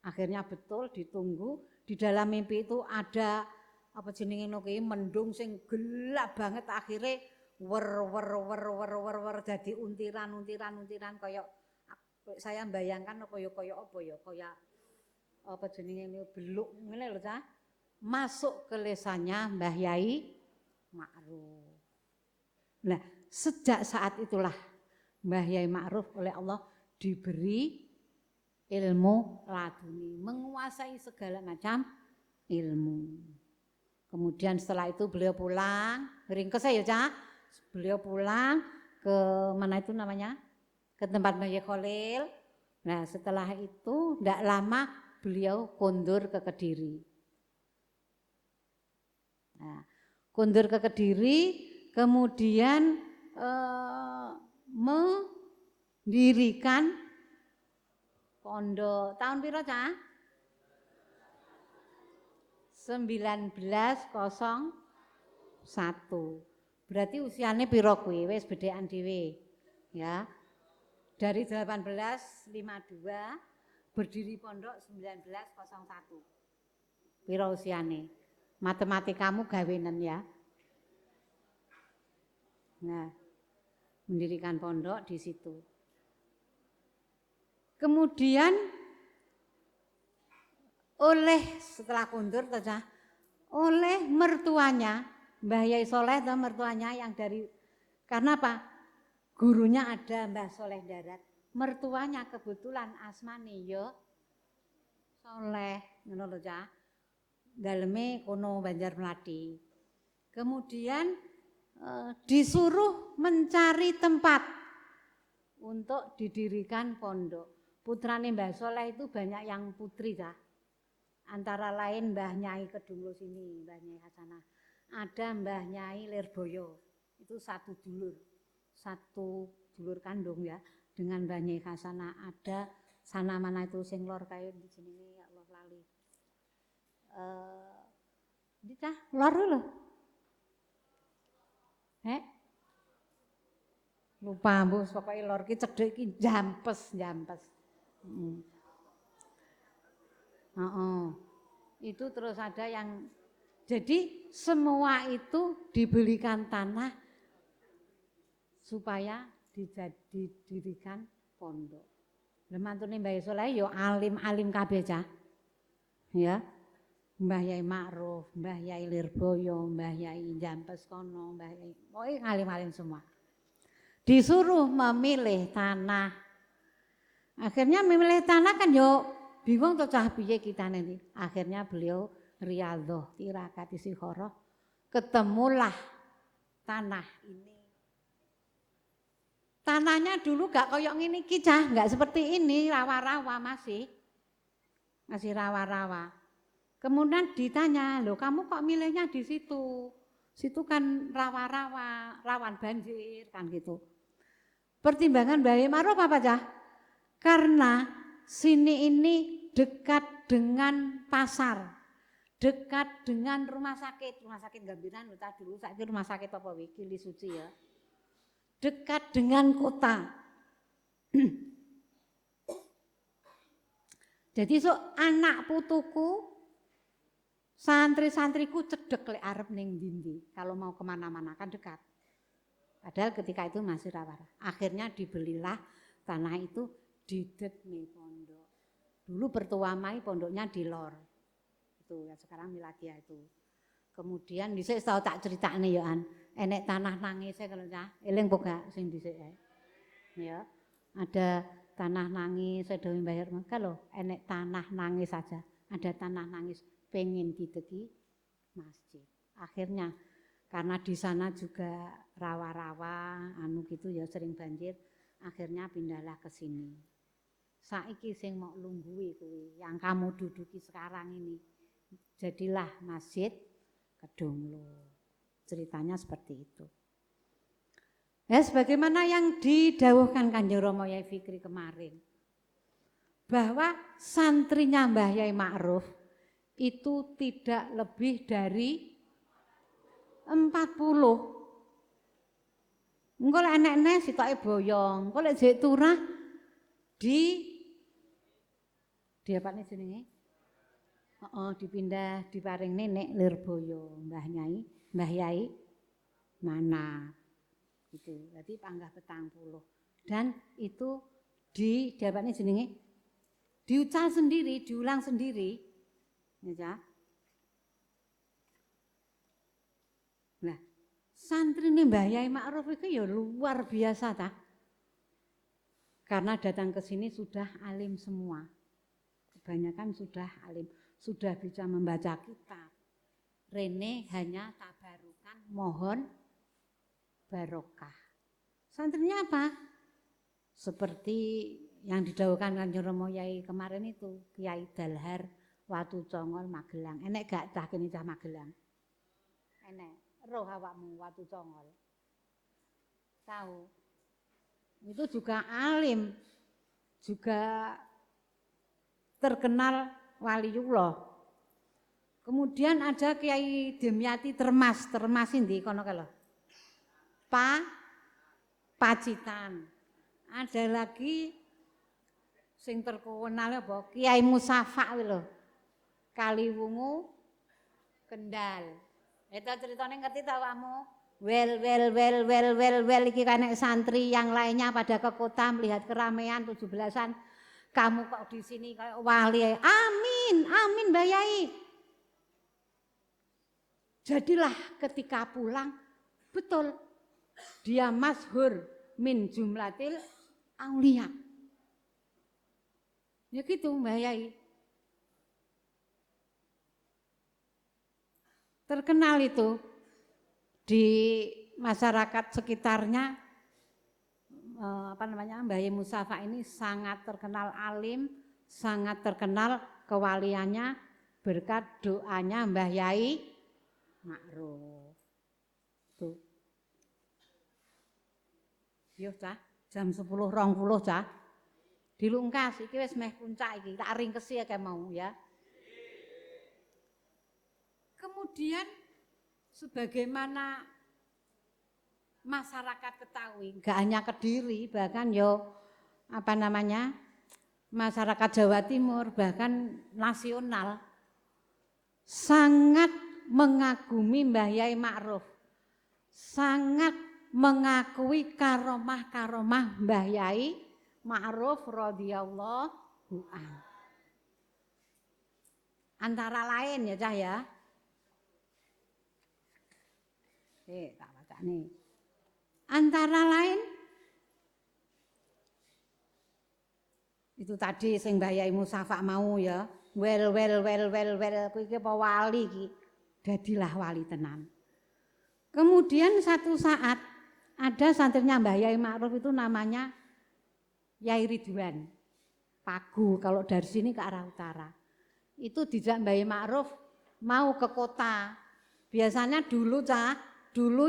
Akhirnya betul ditunggu. Di dalam mimpi itu ada apa jenenge kuwi mendung sing gelap banget, akhirnya wer dadi untiran kaya saya bayangkan kaya apa jenenge beluk ngene lho Cah. Masuk ke lesannya Mbah Yai Ma'ruf. Nah, sejak saat itulah Mbah Yai Ma'ruf oleh Allah diberi ilmu laduni, menguasai segala macam ilmu. Kemudian setelah itu beliau pulang, ringkes ya Cah. Beliau pulang ke mana itu namanya? Ke tempat Mbah Yai Khalil. Nah, setelah itu tidak lama beliau kondur ke Kediri. Nah, kondur ke Kediri, kemudian mendirikan pondok tahun piro Cah? 1901. Berarti usianya piro kuwi? Wis bedhekan dhewe. Ya. Dari 1852 berdiri pondok 1901. Piro usiane? Matematikamu gawenen ya. Nah, mendirikan pondok di situ. Kemudian setelah kundur oleh mertuanya Mbah Yai Soleh atau mertuanya yang dari karena apa? Gurunya ada Mbah Soleh Darat. Mertuanya kebetulan asmane ya Soleh, ngono lho Cah. Daleme kono Banjarmelathi. Kemudian disuruh mencari tempat untuk didirikan pondok. Putrane Mbah Soleh itu banyak yang putri Cah. Antara lain Mbah Nyai Kedunglo sini, Mbah Nyai Hasanah. Ada Mbah Nyai Lirboyo. Itu satu dulur kandung ya dengan Mbah Nyai Hasanah. Ada sana mana itu sing lor kaya di sini ya Allah lali. Cah lor lho. Lupa mbok pokoke lor ki cedhek ki jampes. Itu terus ada yang jadi semua itu dibelikan tanah supaya didirikan pondok. Lha mantune Mbah Soleh ya alim-alim kabeh Cah. Ya. Mbah Yai Ma'ruf, Mbah Yai Lirboyo, Mbah Yai Jampes kono, Mbah Yai pokoke alim-alim semua. Disuruh memilih tanah. Akhirnya memilih tanah kan yo bingung tuh Cah piye kita nanti. Akhirnya beliau riyadhah tirakat istikharah, ketemulah tanah ini. Tanahnya dulu gak koyok ngene iki Cah, gak seperti ini, rawa-rawa masih rawa-rawa. Kemudian ditanya, "Loh, kamu kok milihnya di situ? Situ kan rawa-rawa, rawan banjir kan gitu." Pertimbangan Mbah Yai Ma'ruf apa Cah? Karena sini ini dekat dengan pasar, dekat dengan rumah sakit Gambiran Utah dulu, saiki rumah sakit apa iki Kili Suci ya. Dekat dengan kota. Jadi anak putuku, santri-santriku cedek lek arep ning ndi kalau mau kemana-mana kan dekat. Padahal ketika itu masih rawa-rawa. Akhirnya dibelilah tanah itu didekne pondok. Dulu bertuamai pondoknya di Lor. Itu ya sekarang Miladia itu. Kemudian dhisik tau tak critakne ya An. Enek tanah nangise kalau cah. Eling po gak sing dhisik ae. Ya. Ada tanah nangis sedawi bayar maka loh enek tanah nangis saja. Ada tanah nangis pengen dideki masjid. Akhirnya karena di sana juga rawa-rawa anu gitu ya sering banjir. Akhirnya pindahlah ke sini. Saiki sing mau lungguhi kuwi yang kamu duduki sekarang ini. Jadilah Masjid Kedunglo. Ceritanya seperti itu. Ya, sebagaimana yang didawuhkan Kanjeng Rama Yai Fikri kemarin. Bahwa santrinya Mbah Yai Ma'ruf itu tidak lebih dari 40. Engko lek enek-enek sitoke boyong, engko lek jek turah di apa nih jenenge? Dipindah diparing nenek Lirboyo Mbah Yai mana gitu. Berarti panggah 40. Dan itu di apa nih jenenge? Diucal sendiri, diulang sendiri. Ya. Nah, santri ini Mbah Yai Ma'ruf itu ya luar biasa ta. Karena datang ke sini sudah alim semua. Kebanyakan sudah alim, sudah bisa membaca kitab. Rene hanya tabarukan mohon barokah. Santrinya apa? Seperti yang didawuhkan Kanjeng Rama Yai kemarin itu, Kiai Dalhar Watu Congol Magelang. Enek gak cah kene cah Magelang? Enek. Roh awakmu Watu Congol. Tahu. Itu juga alim. Juga terkenal waliullah. Kemudian ada Kiai Demyati Termas ndi kono kalau. Pacitan. Ada lagi sing terkenal apa? Kiai Musafa kuwi lho. Kaliwungu Kendal. Itu ceritanya ngerti ta awakmu? Well iki kan santri yang lainnya pada ke kota melihat keramaian 17-an. Kamu kok di sini kayak wali. Amin Mbak Yai. Jadilah ketika pulang betul dia masyhur min jumlatil aulia. Ya gitu Mbak Yai. Terkenal itu di masyarakat sekitarnya. Mbah Yai Musafa ini sangat terkenal alim, sangat terkenal kewaliannya berkat doanya Mbah Yai Ma'ruf. Tuh. Yo cah, jam 10.20 cah. Dilungkas iki wis meh puncak iki, tak ringkesi akeh mau ya. Kemudian sebagaimana masyarakat ketahui, enggak hanya Kediri, bahkan masyarakat Jawa Timur, bahkan nasional sangat mengagumi Mbah Yai Ma'ruf, sangat mengakui karomah-karomah Mbah Yai Ma'ruf radhiyallahu anhu. Antara lain ya cah ya. Tak baca nih. Antara lain itu tadi sing Mbah Yai Musafa mau ya. Well kuwi iki apa wali iki. Dadilah wali tenan. Kemudian satu saat ada santrinya Mbah Yai Ma'ruf itu namanya Yai Ridwan. Pagu kalau dari sini ke arah utara. Itu dijak Mbah Yai Ma'ruf mau ke kota. Biasanya dulu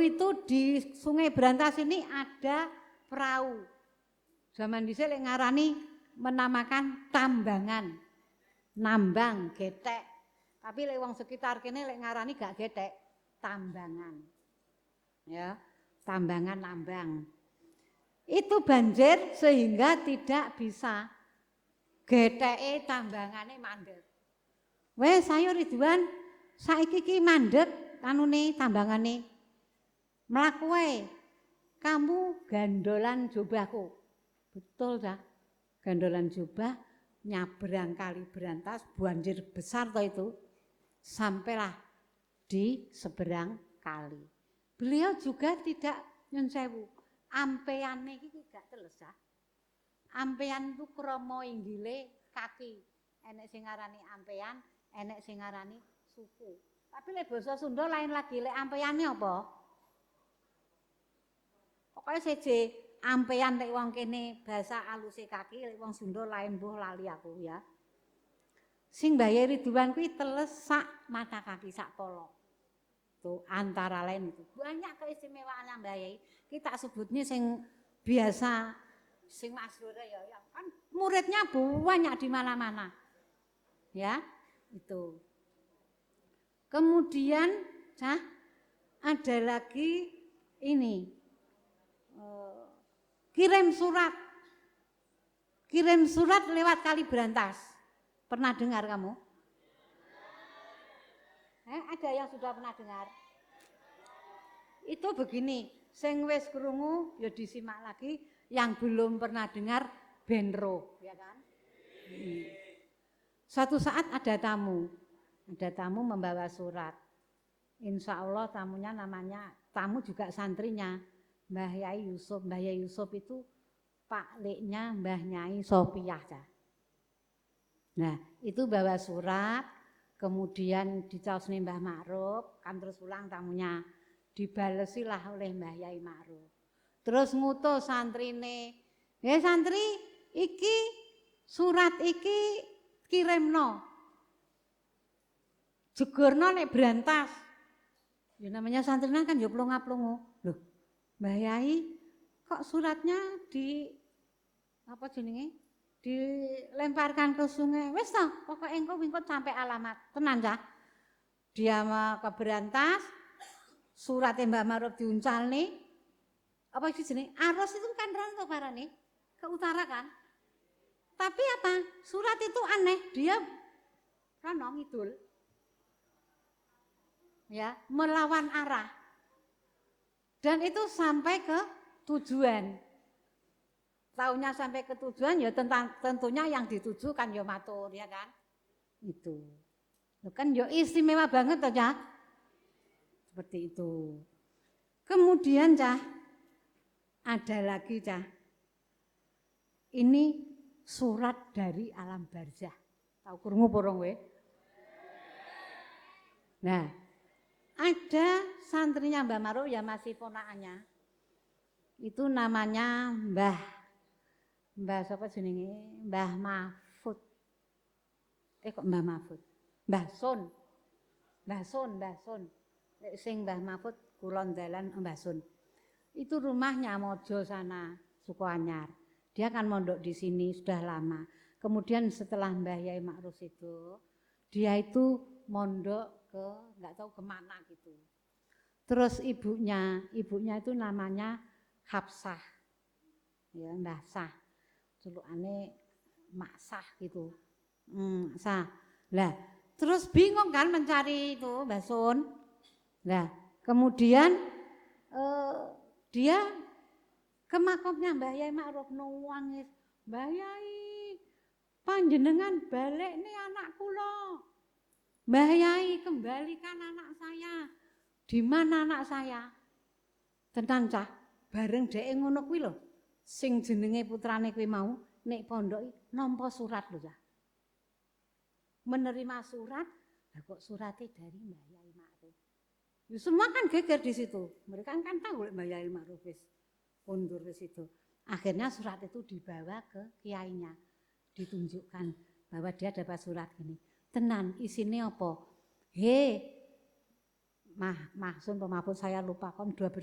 itu di Sungai Berantas ini ada perahu. Zaman dhisik lek ngarani menamakan tambangan. Nambang, getek. Tapi lek wong sekitar kene lek ngarani gak getek, tambangan. Ya, tambangan nambang. Itu banjir sehingga tidak bisa geteke tambangane mandek. Wes ayo Ridwan, saiki ki mandek anune tambangane. Mlaku wae. Kamu gandolan jubahku. Betul dah. Gandolan jubah nyabrang Kali Berantas, banjir besar toh itu. Sampailah
di seberang kali. Beliau juga tidak nyun sewu. Ampeyane iki gak teles ya. Ampeyan itu krama inggile kaki. Enek sing ngarani ampeyan, enek sing ngarani suku. Tapi lek basa Sunda lain lagi, lek ampeyane apa? Pokoke seje ampeyan lek wong kene bahasa aluse kaki, lek wong Sunda lain mbuh lali aku ya. Sing Mbah Yai Ridwan kuwi teles sak mata kaki sak polo. Tuh antara lain itu. Banyak keistimewaan Mbah Yai. Kita sebutnya sing biasa sing masyhur ya kan muridnya banyak di mana-mana. Ya, itu. Kemudian ada lagi ini kirim surat lewat Kali Brantas. Pernah dengar kamu? Ada yang sudah pernah dengar? Itu begini, sing wis krungu ya disimak lagi, yang belum pernah dengar benro, ya kan? Suatu saat ada tamu membawa surat. Insya Allah tamunya namanya, tamu juga santrinya, Mbah Yai Yusuf. Mbah Yai Yusuf itu Pak Leknya Mbah Nyai Sopiah. Nah itu bawa surat, kemudian dicaosne Mbah Ma'ruf, kan terus pulang tamunya, dibalesilah oleh Mbah Yai Ma'ruf. Terus ngutus santrine, santri iki surat iki kirimno, jegurno nek Brantas. Ya namanya santrinan kan ya plonga-plongo. Loh, Mbah Yai kok suratnya apa jenenge? Dilemparkan ke sungai. Wis to, pokoke engko wingkut sampai alamat. Tenan ya. Dia ke Brantas, suratnya Mbak Ma'ruf diuncalne. Apa itu jenenge? Aros itu kan rantau barane ke utara kan. Tapi apa? Surat itu aneh, dia rono ngidul. Ya, melawan arah. Dan itu sampai ke tujuan. Taunya sampai ke tujuan ya tentunya yang dituju kan ya matur ya kan. Itu. Kan ya istimewa banget toh ya. Seperti itu. Kemudian Cah, ada lagi Cah. Ini surat dari alam barzah. Tahu krungu porong we? Nah, ada santrinya Mbah Ma'ruf ya masih ponakannya. Itu namanya Mbah sapa jenenge? Mbah Mahfud. Kok Mbah Mahfud? Mbah Sun. Sing Mbah Mahfud kulon dalan Mbah Sun. Itu rumahnya Mojo sana, Sukoanyar. Dia kan mondok di sini sudah lama. Kemudian setelah Mbah Yai Ma'ruf itu, dia itu mondok ke nggak tahu kemana gitu. Terus ibunya itu namanya Hafsah. Ya, Mbah Sah. Celukane Mak Sah gitu. Sah. Lah, terus bingung kan mencari itu Mbah Sun. Lah, kemudian dia ke makomnya Mbah Yai Ma'ruf nangis. Mbah Yai, panjenengan balik nih anak kula. Mbah Yai, kembalikan anak saya. Di mana anak saya? Tenan Cah, bareng dhek ngono kuwi lho. Sing jenenge putrane kuwi mau nek pondok nampa surat lho Cah. Menerima surat, lah kok suratnya dari Mbah Yai Ma'ruf. Ya semua kan geger di situ. Mereka kan tahu Mbah Yai Ma'ruf wis mundur di situ. Akhirnya surat itu dibawa ke kiainya. Ditunjukkan bahwa dia dapat surat ini. Tenan, isinya apa? Mahsun pemapun saya lupa kan 3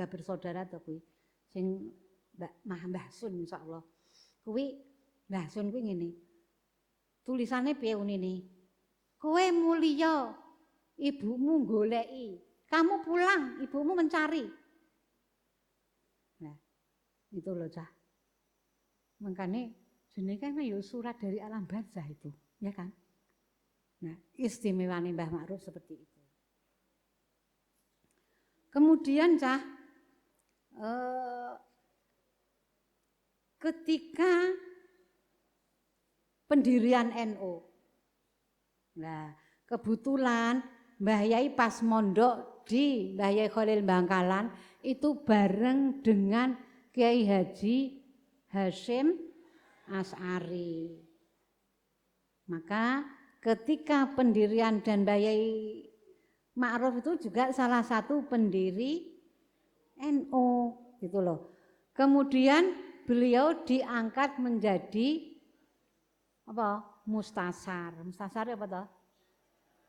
bersaudara tuh kuwi. Sing Mbah Sun insyaallah. Kuwi Mbah Sun kuwi ngene. Tulisannya piye unine? Kowe mulya, ibumu goleki. Kamu pulang, ibumu mencari. Nah, itu loh Cah. Makanya jenenge kan ya surat dari alam barzah itu, ya kan? Nah, istimewanya Mbah Ma'ruf seperti itu. Kemudian Cah, ketika pendirian NU, nah kebetulan Mbah Yai pas mondok di Mbah Yai Khalil Bangkalan itu bareng dengan Kiai Haji Hasyim Asy'ari. Maka ketika pendirian dan Mbah Yai Ma'ruf itu juga salah satu pendiri NU gitu loh. Kemudian beliau diangkat menjadi apa? Mustasar. Mustasar apa toh?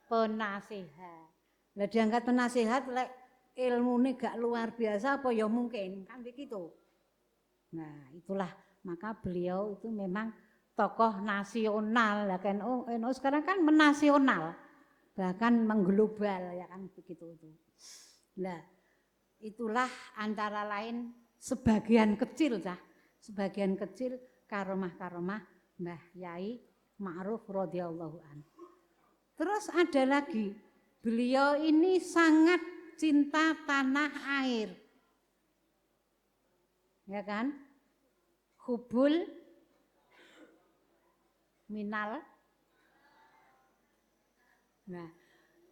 Penasihat. Lah diangkat penasihat lek ilmune gak luar biasa apa ya mungkin kan begitu. Nah, itulah maka beliau itu memang tokoh nasional ya kan. Oh, NU sekarang kan menasional. Bahkan mengglobal ya kan begitu itu. Nah, itulah antara lain sebagian kecil karomah-karomah Mbah Yai Ma'ruf radhiyallahu anhu. Terus ada lagi, beliau ini sangat cinta tanah air. Ya kan? Hubul minal. Nah,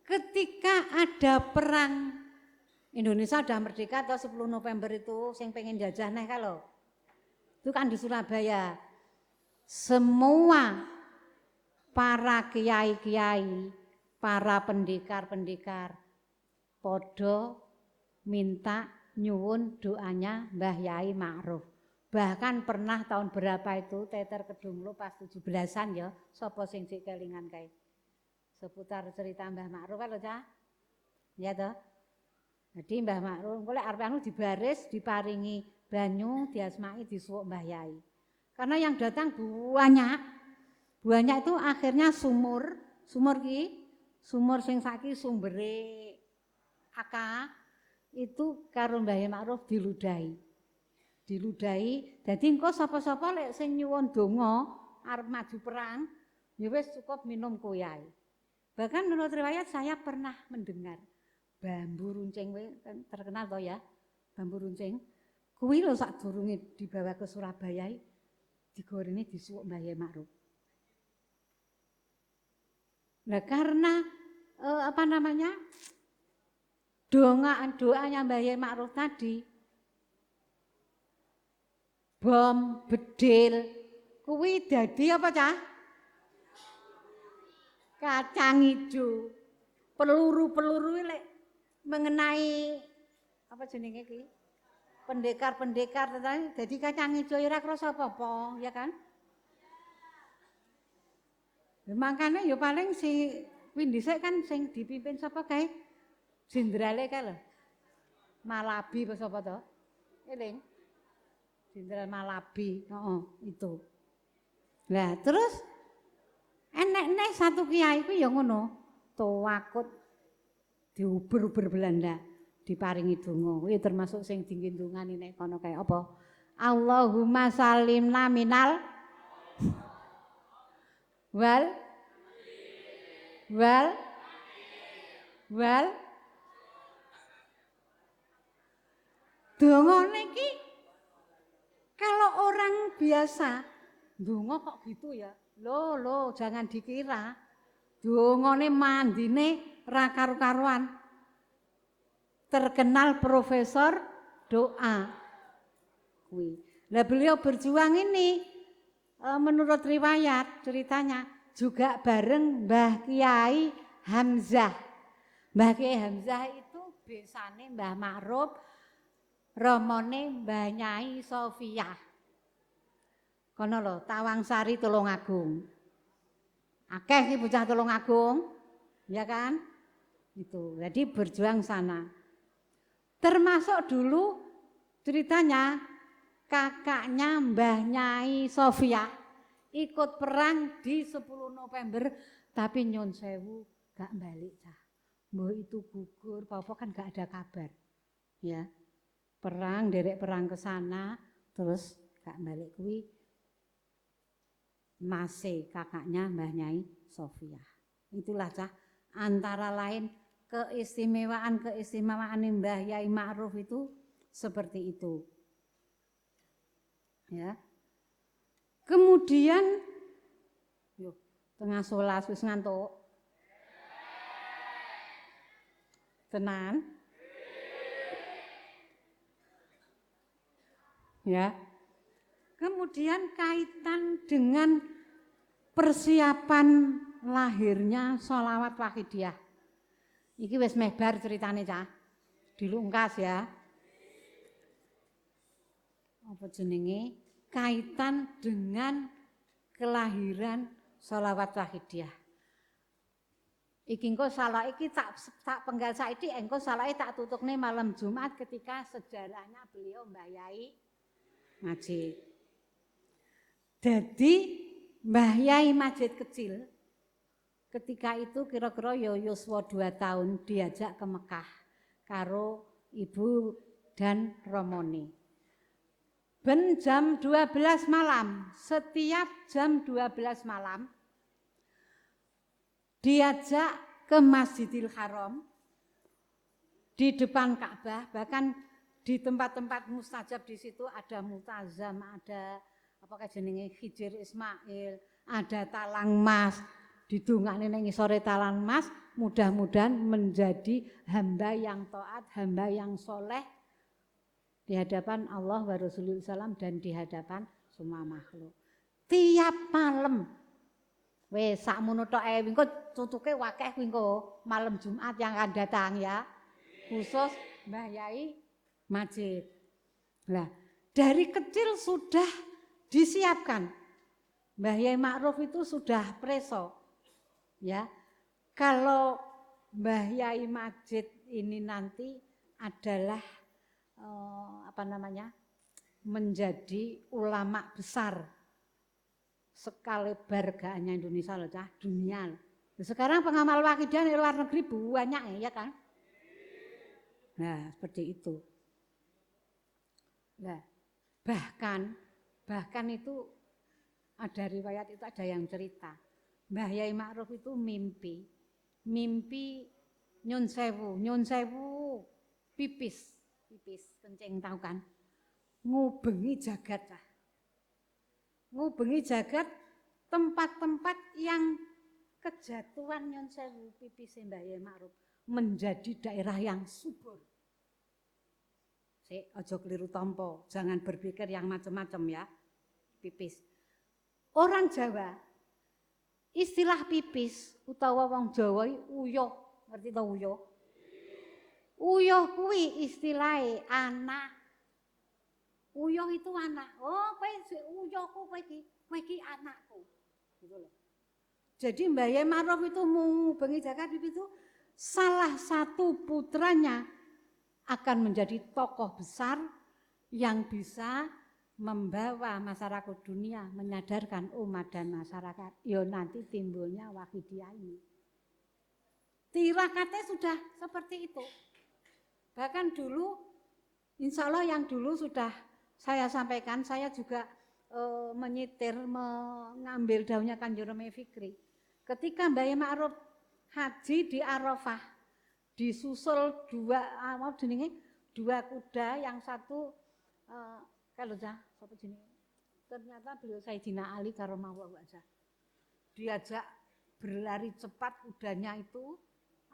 ketika ada perang Indonesia udah merdeka atau 10 November itu sing pengen jajah neh kalau. Itu kan di Surabaya. Semua para kiai-kiai, para pendekar-pendekar podo minta nyuwun doanya Mbah Yai Ma'ruf. Bahkan pernah tahun berapa itu teter kedung lo pas 17-an ya, sapa sing sik kelingan kae. Seputar cerita Mbah Ma'ruf lho, Cah. Ya toh. Jadi Mbah Ma'ruf engko lek arep anu dibaris, diparingi banyu, diasmai disuwuk Mbah Yai. Karena yang datang banyak. Banyak itu akhirnya sumur sing saiki sumbere Aka itu karo Mbah Yai Ma'ruf diludahi. Dadi engko sapa-sapa lek sing nyuwun donga arep maju perang, ya wis cukup minum koyai. Bahkan menurut riwayat saya pernah mendengar bambu runcing kan terkenal toh ya, bambu runcing. Kuwi lho sadurunge dibawa ke Surabaya digorene disuwuk Mbah Yai Ma'ruf. Nah, karena doanya Mbah Yai Ma'ruf tadi bom bedil kuwi dadi apa Cah? Kacang ijo. Peluru-peluru lek mengenai apa jenenge iki? Pendekar-pendekar tadi dadi kacang ijo ora krasa apa-apa, ya kan? Makanya ya paling si kuwi dhisik kan sing dipimpin sapa kae? Jenderale kae lho. Malabi apa sapa to? Eling. Jenderal Malabi, itu. Nah, terus enek satu kiai ku ya ngono, towakut diuber-uber Belanda, diparingi donga. Kuwi termasuk sing dingin-dungani nek kono kae apa? Allahumma salimna minal wal dongane iki kalau orang biasa donga kok gitu ya. Loh, jangan dikira. Dongane mandine ra karu-karuan. Terkenal profesor doa. Kuwi. Lah beliau berjuang ini menurut riwayat ceritanya juga bareng Mbah Kiai Hamzah. Mbah Kiai Hamzah itu besane Mbah Ma'ruf, romone Mbah Nyai Sofiyah. Kono lho, Tawangsari Tulungagung. Akeh iki bocah Tulungagung, ya kan? Itu. Jadi berjuang sana. Termasuk dulu ceritanya kakaknya Mbah Nyai Sofiyah ikut perang di 10 November tapi nyun sewu gak balik Cah. Mbah itu gugur, apa kan gak ada kabar. Ya. Perang derek perang ke sana terus gak balik kuwi masih kakaknya Mbah Nyai Sofiyah. Itulah Cah antara lain keistimewaan Mbah Yai Ma'ruf itu seperti itu. Ya. Kemudian yuk tengah 11 wis ngantuk. Tenan? Ya. Kemudian kaitan dengan persiapan lahirnya sholawat wahidiyah. Iki wis mebar ceritane Cah. Dilungkas ya. Apa jenenge? Kaitan dengan kelahiran sholawat wahidiyah. Iki engko salah iki tak penggal saiki engko salahe tak tutukne malam Jumat ketika sejarahnya beliau Mbah Yai Majid. Jadi Mbah Yai Majid kecil ketika itu kira-kira ya yuswa 2 tahun diajak ke Mekah karo ibu dan Romoni. Ben jam 12 malam, setiap jam 12 malam diajak ke Masjidil Haram di depan Ka'bah, bahkan di tempat-tempat mustajab di situ ada multazam, ada apa jenenge Hijir Ismail, ada talang mas, didongakne ning ngisore talang mas, mudah-mudahan menjadi hamba yang taat, hamba yang soleh di hadapan Allah wa Rasulullah SAW dan di hadapan semua makhluk. Tiap malam, wes sakmono tok ae engko tutuke wakeh kuwi engko malam Jumat yang akan datang ya. Khusus Mbah Yai Majid. Nah, dari kecil sudah disiapkan. Mbah Yai Ma'ruf itu sudah preso. Ya. Kalau Mbah Yai Majid ini nanti adalah menjadi ulama besar sekaliber gaannya Indonesia loh Cah, dunia. Sekarang pengamal wakidah di luar negeri banyak ya kan? Nah, seperti itu. Nah, bahkan itu ada riwayat itu ada yang cerita. Mbah Yai Ma'ruf itu mimpi nyun sewu pipis kencing tahu kan? Ngubengi jagat lah. Ngubengi jagat tempat-tempat yang kejatuhan nyun sewu pipis Mbah Yai Ma'ruf menjadi daerah yang subur. Ojo keliru tompo, jangan berpikir yang macam-macam ya. Pipis. Orang Jawa istilah pipis utawa wong Jawa uyuh, ngerti to uyuh? Uyuh kuwi istilahe anak. Uyuh itu anak. Oh, kowe uyuhku kowe iki anakku. Gitu loh. Jadi Mbah Yai Ma'ruf itu bengi jagat itu salah satu putranya akan menjadi tokoh besar yang bisa membawa masyarakat dunia menyadarkan umat dan masyarakat. Ya nanti timbulnya Wahidiyah ini. Tirakatnya sudah seperti itu. Bahkan dulu, insya Allah yang dulu sudah saya sampaikan, saya juga menyitir, mengambil daunnya Kanjeng Rami Fikri. Ketika Mbah Yai Ma'ruf haji di Arafah, disusul dua kuda, yang satu kalau siapa jenenge? Ternyata beliau Sayyidina Ali karomahullahu wajhah. Diajak berlari cepat kudanya itu,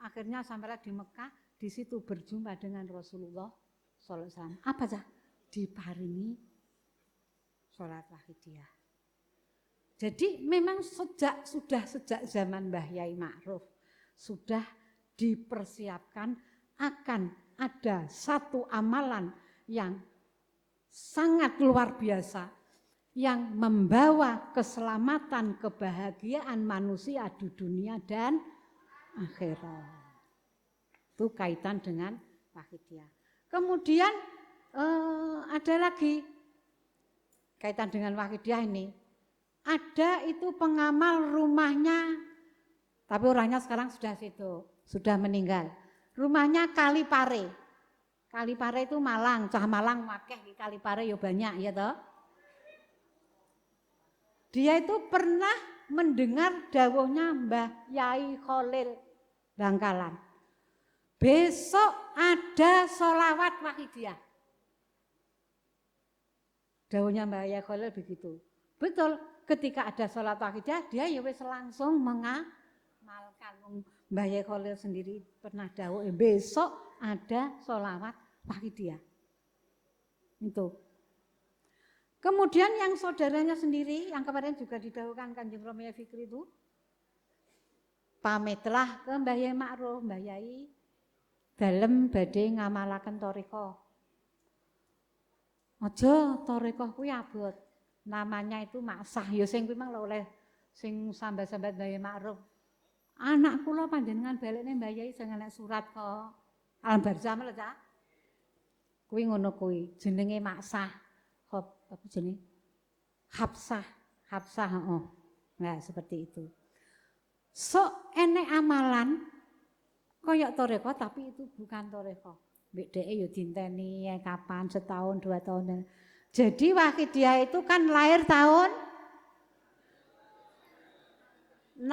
akhirnya sampailah di Mekah, di situ berjumpa dengan Rasulullah sallallahu alaihi wasallam. Apa Cah? Diparingi sholat wahidiyah. Jadi memang sejak zaman Mbah Yai Ma'ruf sudah dipersiapkan akan ada satu amalan yang sangat luar biasa yang membawa keselamatan, kebahagiaan manusia di dunia dan akhirat. Itu kaitan dengan wahidiyah. Kemudian ada lagi kaitan dengan wahidiyah ini. Ada itu pengamal rumahnya, tapi orangnya sekarang sudah meninggal. Rumahnya Kalipare. Kalipare itu Malang, Cah Malang wakeh di Kalipare ya banyak ya toh. Dia itu pernah mendengar dawuhnya Mbah Yai Khalil Bangkalan. Besok ada sholawat wahidiyah. Dawuhnya Mbah Yai Khalil begitu. Betul, ketika ada sholat wahidiyah dia ya wis langsung mengamalkan. menyampaikan. Mbah Yai Khalil sendiri pernah dawuh besok ada sholawat Wahidiyah. Itu. Kemudian yang saudaranya sendiri yang kemarin juga didawuhkan Kanjeng Romi Fikri itu pamitlah ke Mbah Yai Ma'ruf, Mbah Yai dalem badhe ngamalaken thariqah. Aja thariqah kuwi abot. Namanya itu maksah ya sing kuwi mang oleh sing sambat-sambat Mbah Yai Ma'ruf. Anak kula panjenengan balekne Mbah Yai sing enek surat kok. Al-Barzam lho, Cak. Kuwi ngono kuwi, jenenge maksah. Apa jenenge? Hafsah, heeh. Nah, seperti itu. So enek amalan koyok thariqah tapi itu bukan thariqah. Mbek dheke ya dinteni kapan setahun 2 tahun. Jadi Wahidiyah itu kan lahir tahun 60.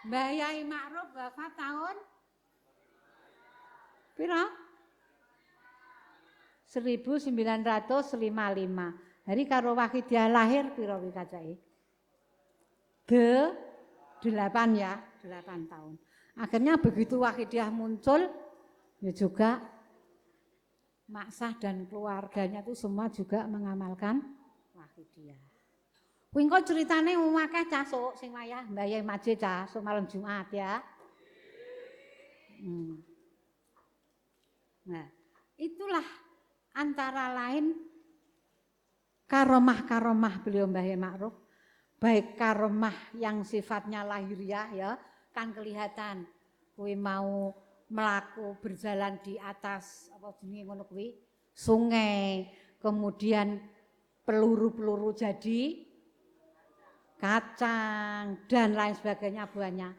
Mbah Yai Ma'ruf wafat tahun pira? 1955. Hari karo Wahidiyah lahir pira kuwi kacake? 8 ya, 8 tahun. Akhirnya begitu Wahidiyah muncul ya juga Maksah dan keluarganya itu semua juga mengamalkan Wahidiyah. Kuwi engko critane akeh cah sok sing wayah Mbah Yai Majid cah sok malam Jumat ya. Nah, itulah antara lain karomah-karomah beliau Mbah Yai Ma'ruf. Baik karomah yang sifatnya lahiriah ya, kan kelihatan kuwi mau melaku berjalan di atas apa jenenge ngono kuwi sungai, kemudian peluru-peluru jadi kacang dan lain sebagainya banyak.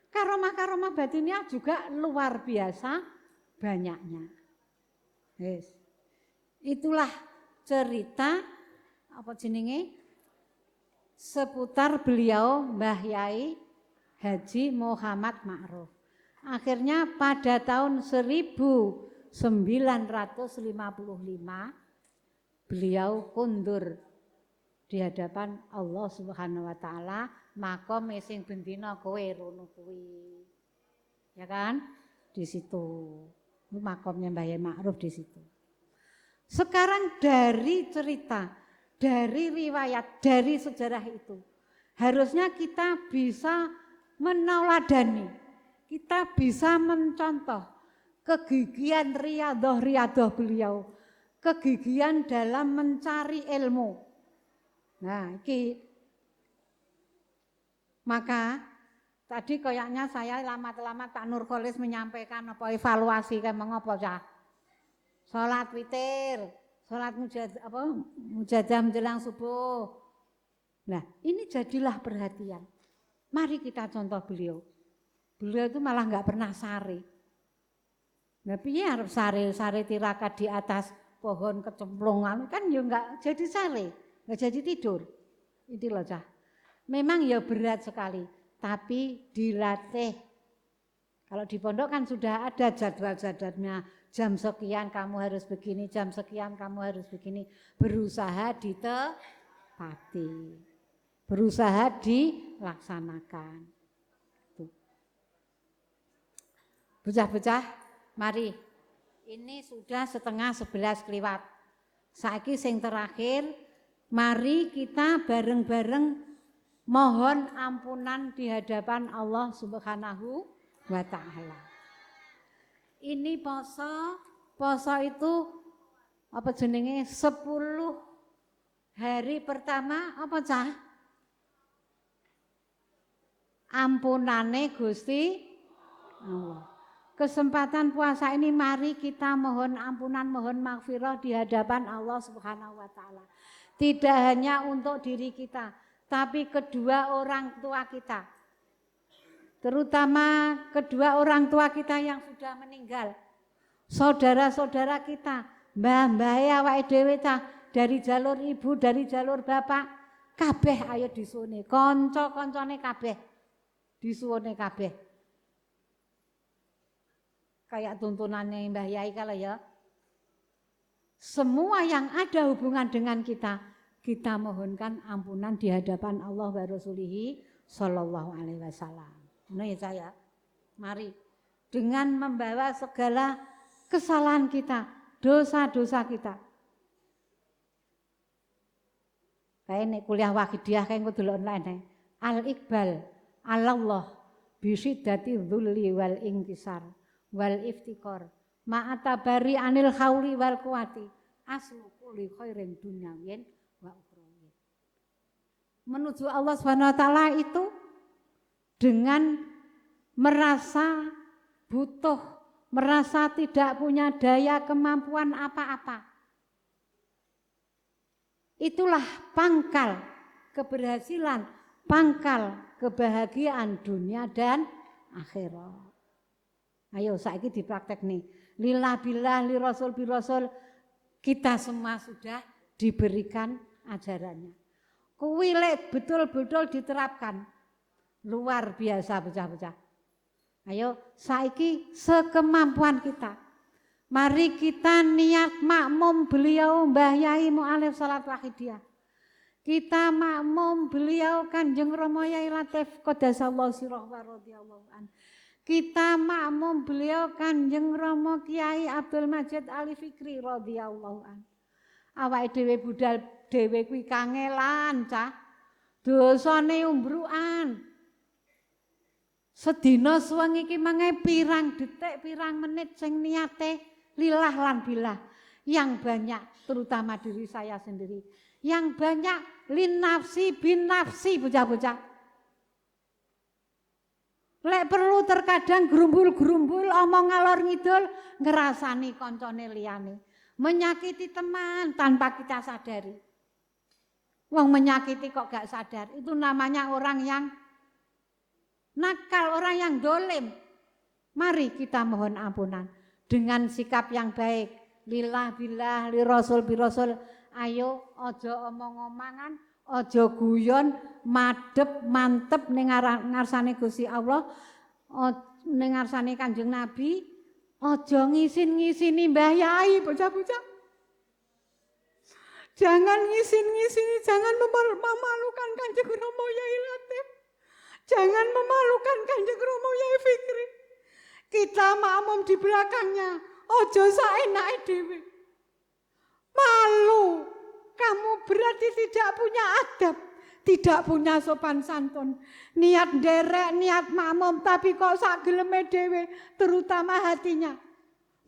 Karomah-karomah batiniah juga luar biasa banyaknya. Yes. Itulah cerita apa jenenge seputar beliau Mbah Yai Haji Muhammad Ma'ruf. Akhirnya pada tahun 1955 beliau kundur di hadapan Allah Subhanahu wa taala, makom sing bendina kowe rono kuwi. Ya kan? Di situ. Makomnya Mbah Yai Ma'ruf di situ. Sekarang dari cerita, dari riwayat, dari sejarah itu, harusnya kita bisa menauladani, kita bisa mencontoh kegigihan riadoh beliau, kegigihan dalam mencari ilmu. Nah, maka tadi kayaknya saya lama-lama Pak Nurkholis menyampaikan apa evaluasi kan mengapa cah. Salat witir, salat mujadah menjelang subuh. Nah, ini jadilah perhatian. Mari kita contoh beliau. Beliau itu malah nggak pernah sare. Nah, piye arep sare tirakat di atas pohon kecemplungan kan ya nggak jadi sare, nggak jadi tidur. Itu loh cah. Memang ya berat sekali, tapi dilatih. Kalau di pondok kan sudah ada jadwal-jadwalnya, jam sekian kamu harus begini, jam sekian kamu harus begini. Berusaha ditepati, berusaha dilaksanakan. Bocah-bocah, mari. Ini sudah 10:30 kliwat. Saiki sing terakhir, mari kita bareng-bareng mohon ampunan di hadapan Allah Subhanahu wa taala. Ini poso itu apa jenenge 10 hari pertama apa cah? Ampunane Gusti Allah. Kesempatan puasa ini mari kita mohon ampunan, mohon maghfirah di hadapan Allah Subhanahu wa taala. Tidak hanya untuk diri kita, tapi kedua orang tua kita. Terutama kedua orang tua kita yang sudah meninggal. Saudara-saudara kita, mbah-mbah awake dhewe dari jalur ibu, dari jalur bapak, kabeh ayo disuwune, kanca-kancane kabeh disuwune kabeh. Kayak tuntunannya Mbah Yai kalau ya. Semua yang ada hubungan dengan kita, kita mohonkan ampunan di hadapan Allah wa Rasulihi sallallahu alaihi wasallam. Nah ya saya, mari dengan membawa segala kesalahan kita, dosa-dosa kita. Kayak nek kuliah Wahidiyah kayak kudu online. Al-Iqbal Allah bisiddati dzulli wal inkisar wal iftikar ma'atabari anil hauli wal quwati aslu kulli khairin dunyawin wa ukhrawin. Menuju Allah Subhanahu wa taala itu dengan merasa butuh, merasa tidak punya daya kemampuan apa-apa. Itulah pangkal keberhasilan, pangkal kebahagiaan dunia dan akhirat. Ayo saiki dipraktek nih. Lillah billah li rasul bi rasul, kita semua sudah diberikan ajarannya. Kuwi lek betul-betul diterapkan. Luar biasa bocah-bocah. Ayo saiki sekemampuan kita. Mari kita niat makmum beliau Mbah Yai Mu'alif Salat Wahidiyah. Kita makmum beliau Kanjeng Rama Yai Latif Qaddasallahu sirrahu wa radhiyallahu an. Kita makmum beliau Kanjeng Rama Kiai Abdul Majid Ali Fikri radhiyallahu an. Awake dhewe budal dhewe kuwi kangelan cah. Dosane umbrukan. Sedina suwengi iki mangke pirang detik, pirang menit sing niate lillah lan billah. Yang banyak terutama diri saya sendiri. Yang banyak linafsi bin nafsi bocah-bocah. Lek perlu terkadang gerumbul-gerumbul omong ngalor ngidul ngerasani koncone liyane. Menyakiti teman tanpa kita sadari. Wong menyakiti kok gak sadar. Itu namanya orang yang nakal, orang yang dolim. Mari kita mohon ampunan dengan sikap yang baik. Lillah billah li rasul bi rasul. Ayo ojo omong-omongan, ojo guyon, madep mantep ning ngarsane Gusti Allah, ning ngarsane Kanjeng Nabi, ojo ngisin-ngisini Mbah Yai bocah-bocah. Jangan ngisin-ngisini, jangan memalukan Kanjeng Rama Yai Latif. Jangan memalukan Kanjeng Rama Yai Fikri. Kita makmum di belakangnya, ojo saenake dhewe. Malu, kamu berarti tidak punya adab, tidak punya sopan santun. Niat derek, niat makmum, tapi kok sak geleme dhewe, terutama hatinya.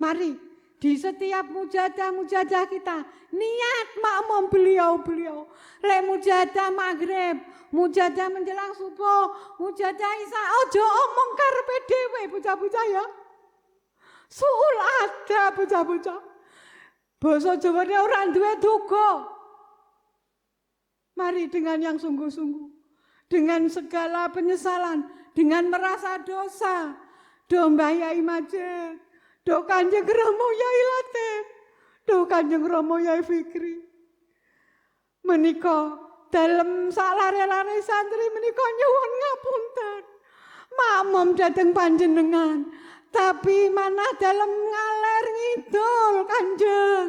Mari, di setiap mujadah-mujadah kita, niat makmum beliau-beliau. Lek mujadah maghrib, mujadah menjelang subuh, mujadah isya, ojo omong karepe dhewe bocah-bocah ya. Suul adab bocah-bocah. Basa Jawane ora duwe duga. Mari dengan yang sungguh-sungguh, dengan segala penyesalan, dengan merasa dosa, do Mbah Yai Majid, do Kanjeng Rama Yai Latif, do Kanjeng Rama Yai Fikri. Menika dalem salare-lare santri menika nyuwun ngapunten. Makmum dhateng panjenengan. Tapi mana dalam ngaler ngidul Kanjeng.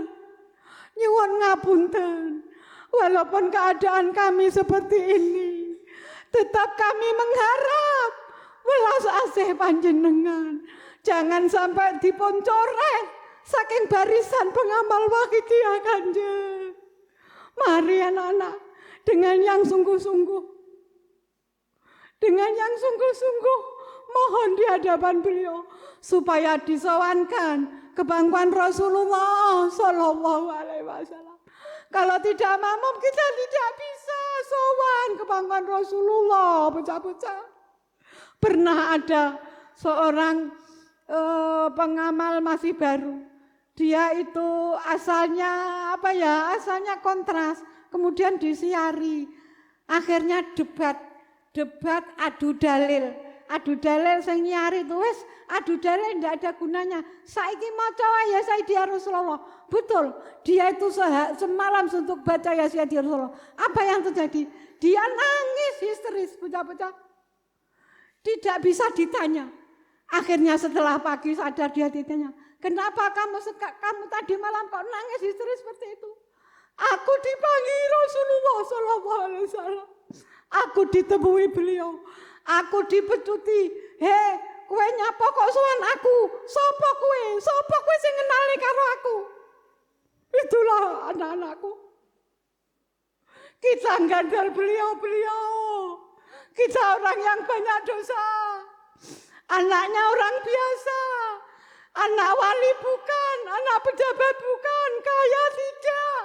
Nyuwun ngapunten. Walaupun keadaan kami seperti ini, tetap kami mengharap welas asih panjenengan. Jangan sampai dipun coret saking barisan pengamal Wahidiyah Kanjeng. Mari anak-anak dengan yang sungguh-sungguh. Dengan yang sungguh-sungguh mohon di hadapan beliau supaya disowankan ke pangkuan Rasulullah Sallallahu Alaihi Wasallam. Kalau tidak makmum kita tidak bisa sowan ke pangkuan Rasulullah, bocah-bocah. Pernah ada seorang pengamal masih baru. Dia itu asalnya asalnya kontras, kemudian disiari. Akhirnya debat adu dalil. Adu dalil sing nyari itu wis adu dalil ndak ada gunanya. Saiki maca ya Sayyidina Rasulullah. Betul, dia itu semalam suntuk baca ya Sayyidina Rasulullah. Apa yang terjadi? Dia nangis histeris, bocah-bocah. Tidak bisa ditanya. Akhirnya setelah pagi sadar dia ditanya, "Kenapa kamu tadi malam kok nangis histeris seperti itu?" "Aku dipanggil Rasulullah sallallahu alaihi wasallam.
Aku ditemui beliau. Aku dipecuti. Hei, kowe nyapa kok sowan aku? Sopo kowe? Sopo kowe sing ngenali karo aku? Itulah anak-anakku. Kita gandal beliau-beliau. Kita orang yang banyak dosa. Anaknya orang biasa. Anak wali bukan, anak pejabat bukan, kaya tidak.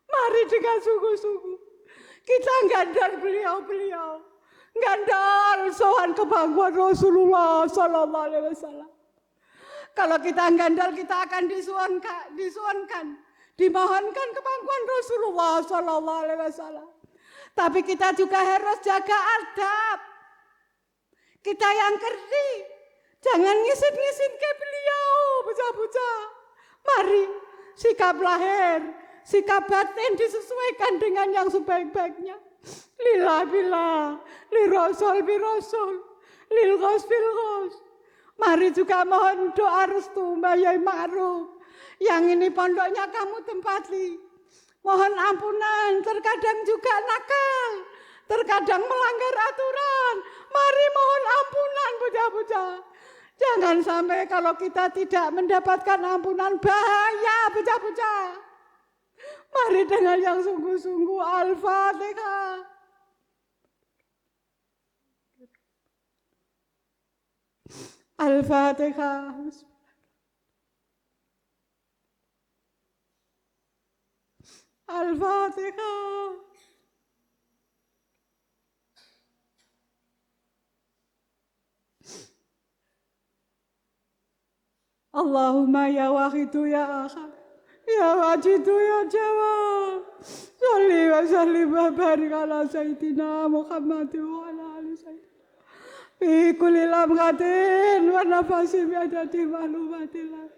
Mari dengan sungguh-sungguh kita gandal beliau-beliau. Gandal sowan kebanggaan Rasulullah sallallahu alaihi wasallam. Kalau kita gandal kita akan disuankan, dimohonkan kebanggaan Rasulullah sallallahu alaihi wasallam. Tapi kita juga harus jaga adab. Kita yang kerti, jangan ngisin-ngisin ke beliau, bocah-bocah. Mari sikap lahir, sikap batin disesuaikan dengan yang sebaik-baiknya. Lillah billah, lirrasul birrasul, lilghos bilghos. Mari juga mohon doa restu Mbak Yai Ma'ruf. Yang ini pondoknya kamu tempati. Mohon ampunan, terkadang juga nakal, terkadang melanggar aturan. Mari mohon ampunan bocah-bocah. Jangan sampai kalau kita tidak mendapatkan ampunan bahaya bocah-bocah. Mari dengan yang sungguh-sungguh Al-Fatihah. Al-Fatihah. Al-Fatihah. Allahumma ya wahidu ya ahad, ya wajidu ya jawab. Sholli wa sallim wa barik ala sayyidina Muhammad wa ala ali sayyidina. Fi kulli lamhatin wa nafasin bi adadi ma'lumatillah.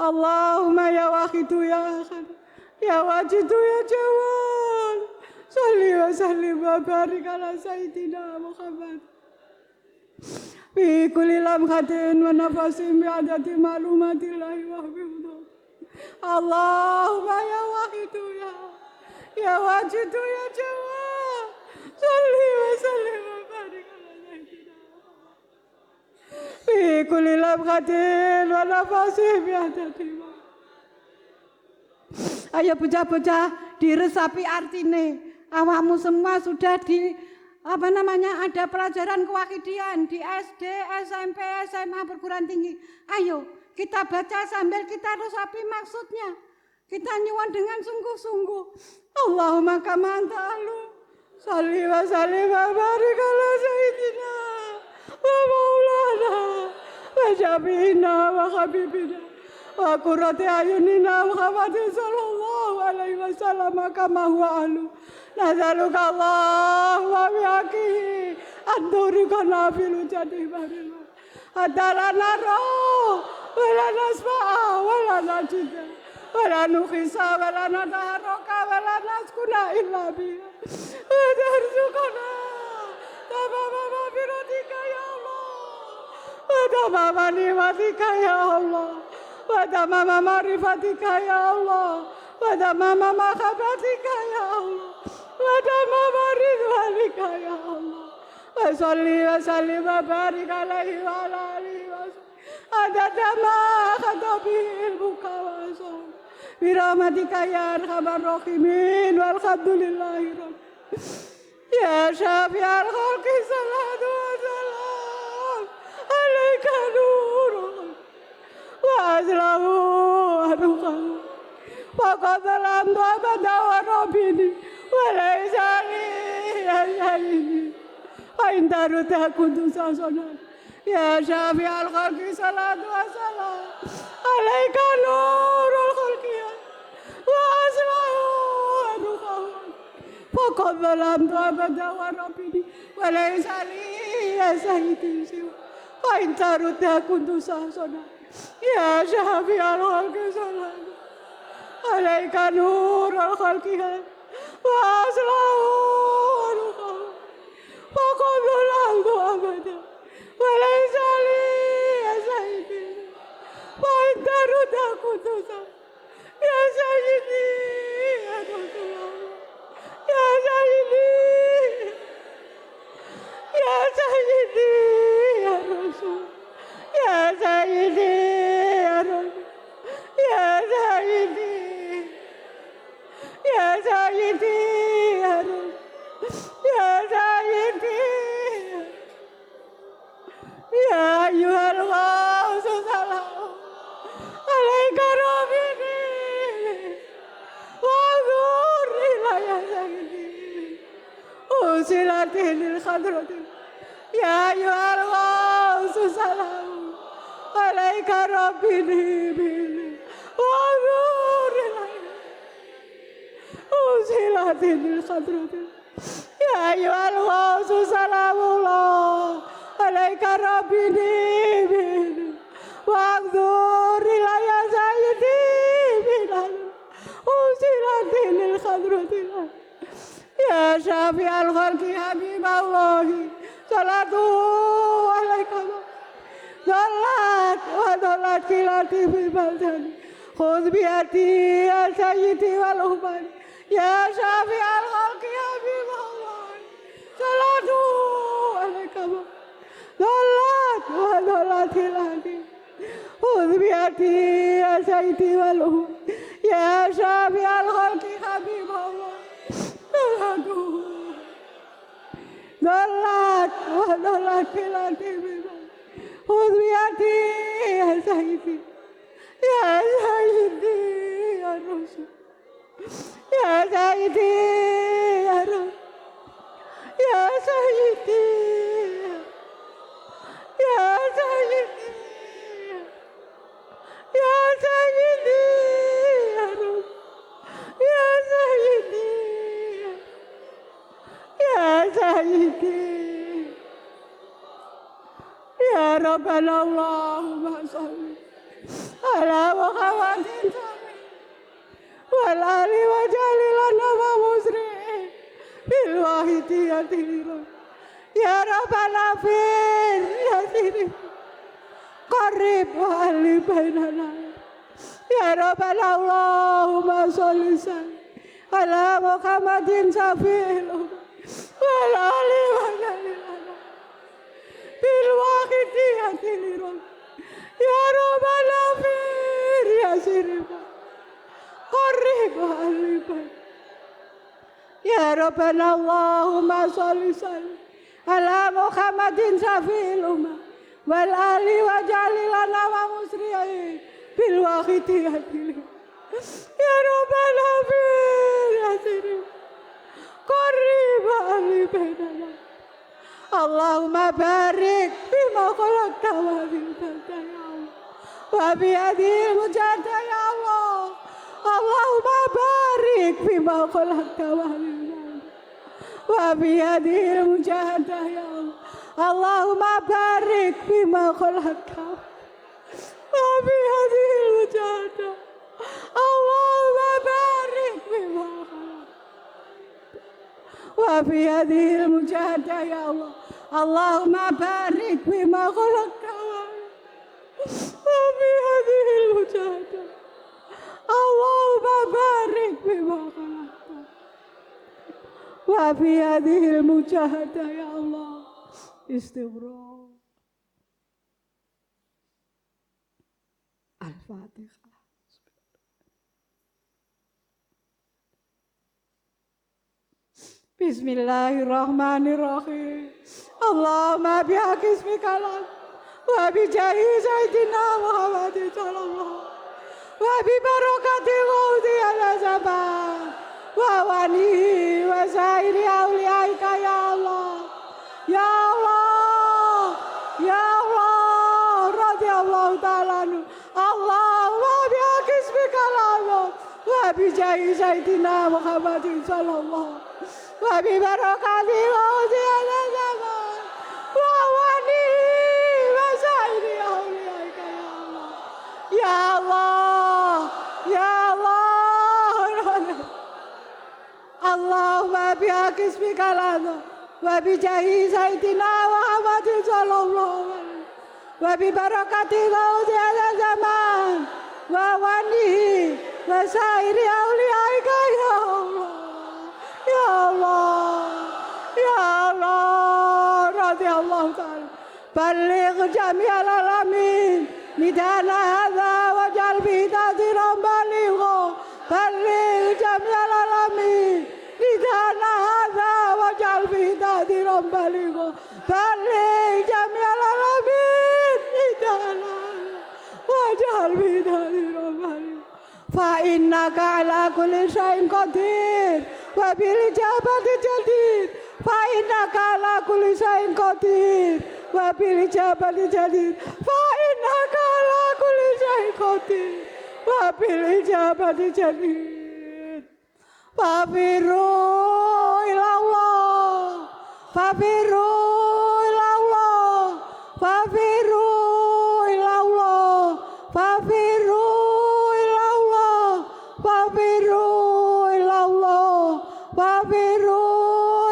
Allahumma ya wahidu ya ahad, ya wajidu ya jawab. Sholli wa sallim wa barik ala sayyidina Muhammad. Fi kulli lamhatin wa nafasin bi adadi ma'lumatillah wa bihudud. Allahumma ya wahidu ya wajidu ya jawab. Sholli wa sallim wa barik ala sayyidina Muhammad. Fi kulli lamhatin wa nafasin bi adadi. Ayo bocah-bocah diresapi artine. Awakmu semua sudah ada pelajaran kewakidian di SD, SMP, SMA, perguruan tinggi. Ayo kita baca sambil kita resapi maksudnya. Kita nyuwun dengan sungguh-sungguh. Allahumma kama anta ahlu. Sholli wa sallim wa barik ala sayyidina wa maulana wa syafi'ina wa habibina wa qurrati ayunina Muhammadin sallallahu alaihi wasallam kama huwa ahlu. Nazaluka Allah wa bihaqihi ad-durikana fil jadi baril. Adalana roh wa la nasma'a wa la najida wa la nukhisa wa la nadaharoka wa la naskuna illa biha. Wa tarzukana tamama biratika ya Allah, wa tamama ni'matika ya Allah, wa tamama ma'rifatika ya Allah, wa tamama mahabbatika ya Allah, wa tamama ridwanika ya Allah. Wa salli wa sallim wa barik alaihi wa ala alihi wa sallam. Adada ma khatabihi ilmuka wa asal. Birahmatika ya arhamar rahimin walhamdulillahi rabbil. Ya syafi'al khalqi salatu wa salam alaika nurul wa azlahu anuqam. Faqad lam abada wa rabbini wa laysa li al-halini. Ain darudah kudus asonan. Ya syafi'al khalqi salatu wa salam alaika nurul khalqi wa aslahu anuqam. Faqad lam abada wa rabbini wa laysa li sayyidi siwa. Ain darudah kudus asonan. Ya syafi'al khalqi salatu alaika nurul khalqi wa aslahu anuqam. Faqad lam abada wa laysa li sayyidi wa in darudah kudus ya sayyidi ya Rasulullah ya sayyidi وصلت للخضرة يا أيها الغوث سلام عليك ربي بي ونور العين وصلت للخضرة يا أيها الغوث سلام الله عليك ربي بي وانظر إلى يا سيدي بلال وصلت للخضرة يا شافع الخلق حبيب الله صلاته عليك ضلت وضلت كلاتي في البلدان خذ بيدي يا سيدي والهبان يا شافع الخلق حبيب الله صلاته عليك ضلت وضلت كلاتي خذ بيدي يا سيدي والهبان يا شافع الخلق حبيب الله ضلت وضلت كلاتي خذ بيدي يا سيدي يا سيدي يا رسول يا سيدي يا رسول يا سيدي يا سيدي يا سيدي يا رسول يا سيدي يا سيدي يا ربنا اللهم صل على محمد والآل وجعل لنا مسرعين بالواحدية يا ربنا فين يا سيدي قرب وألف بيننا يا ربنا اللهم صل على محمد شفيع الأمة والآل وجعل لنا بالواحدية يا ربنا فين يا سيدي قرب وألف يا ربنا اللهم صل على محمد شفيع الأمة والآل وجعل لنا مسرعين بالواحدية يا ربنا فين يا سيدي قرب وألف بيننا اللهم بارك فيما خلقت وزدت يا الله وبيده المجاهدة يا الله اللهم بارك فيما خلقت وزدت وبيده المجاهدة يا الله اللهم بارك فيما خلقت وبيده المجاهدة اللهم بارك فيما خلقت وبيده المجاهدة يا الله اللهم بارك فيما خلقت وبيده المجاهدة اللهم بارك فيما خلقت وبيده المجاهدة يا الله استغفار الفاتحة بسم الله الرحمن الرحيم اللهم بحق اسمك وبجاه سيدنا محمد صلى الله وببركة غوث الزمان ووليه وسائر أوليائك يا الله يا الله يا الله رضي الله تعالى عنه اللهم بحق اسمك وبجاه سيدنا محمد صلى الله وببركة غوث الزمان ووليه وسائر أوليائك يا الله يا الله اللهم بحق اسمك وبجاه سيدنا محمد صلى الله عليه وببركة غوث الزمان ووليه وسائر أوليائك يا الله يا الله يا الله رضي الله تعالى بلغ جميع العالمين ندانا هذا واجعل به تأثيرا بليغا بلغ جميع العالمين ندانا هذا واجعل به تأثيرا بليغا بلغ جميع العالمين ندانا واجعل به تأثيرا بليغا فإنك على كل شيء قدير وبالإجابة جدير fa innaka ala kulli syai'in qadir wa bil ijabati jadir fa innaka ala kulli syai'in qadir wa bil ijabati jadir fafiru ilallah fafiru ilallah fafiru ilallah fafiru ilallah fafiru ilallah fafiru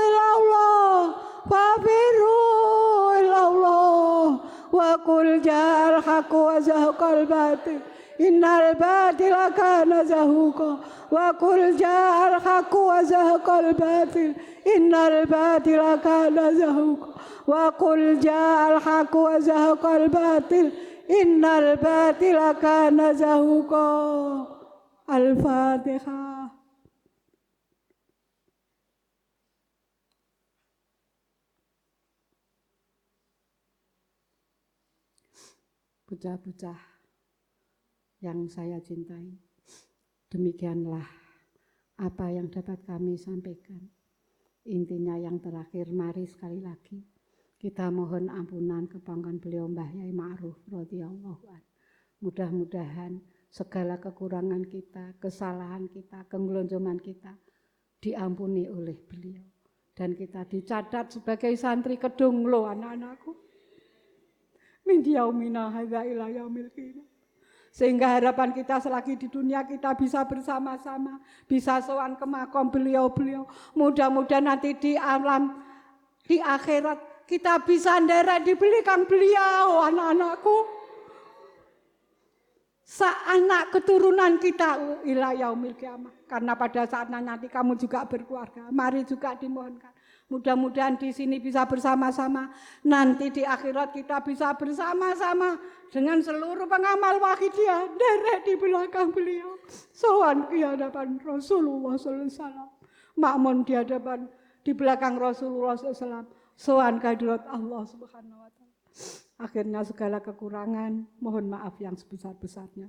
ilallah fafiru ilallah wa qul ja'al haqqu wa zahaqal batil innal batila kana zahuqa wa qul ja'al haqqu wa zahaqal batil innal batila kana zahuqa wa qul ja'al haqqu wa zahaqal batil innal batila kana zahuqa. Al-Fatihah. Bocah-bocah yang saya cintai, demikianlah apa yang dapat kami sampaikan. Intinya yang terakhir, mari sekali lagi kita mohon ampunan kepada beliau Mbah Yai Ma'ruf radhiyallahu anhu. Mudah-mudahan segala kekurangan kita, kesalahan kita, kengelonjongan kita diampuni oleh beliau. Dan kita dicatat sebagai santri kedung lo anak-anakku. Min yaumina hadza ila yaumil qiyamah. Sehingga harapan kita selagi di dunia kita bisa bersama-sama, bisa sowan ke makom beliau-beliau. Mudah-mudahan nanti di alam, di akhirat kita bisa nderek di belakang beliau, anak-anakku. Anak keturunan kita ila yaumil qiyamah. Karena pada saatnya nanti kamu juga berkeluarga. Mari juga dimohonkan. Mudah-mudahan di sini bisa bersama-sama. Nanti di akhirat kita bisa bersama-sama dengan seluruh pengamal wahidiyah derek di belakang beliau. Sowan di hadapan Rasulullah SAW. Makmun di hadapan di belakang Rasulullah SAW. Sowan kehadirat Allah Subhanahu wa taala. Akhirnya segala kekurangan mohon maaf yang sebesar-besarnya.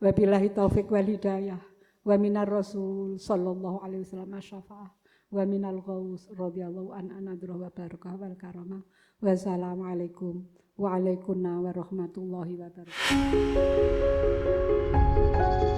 Wabillahi taufik wal hidayah. Wa minar rasul sallallahu alaihi wasallam syafa'ah. Wa minal ghaus radhiyallahu an anadrah wa barakah wal karamah. Wassalamualaikum warahmatullahi wabarakatuh.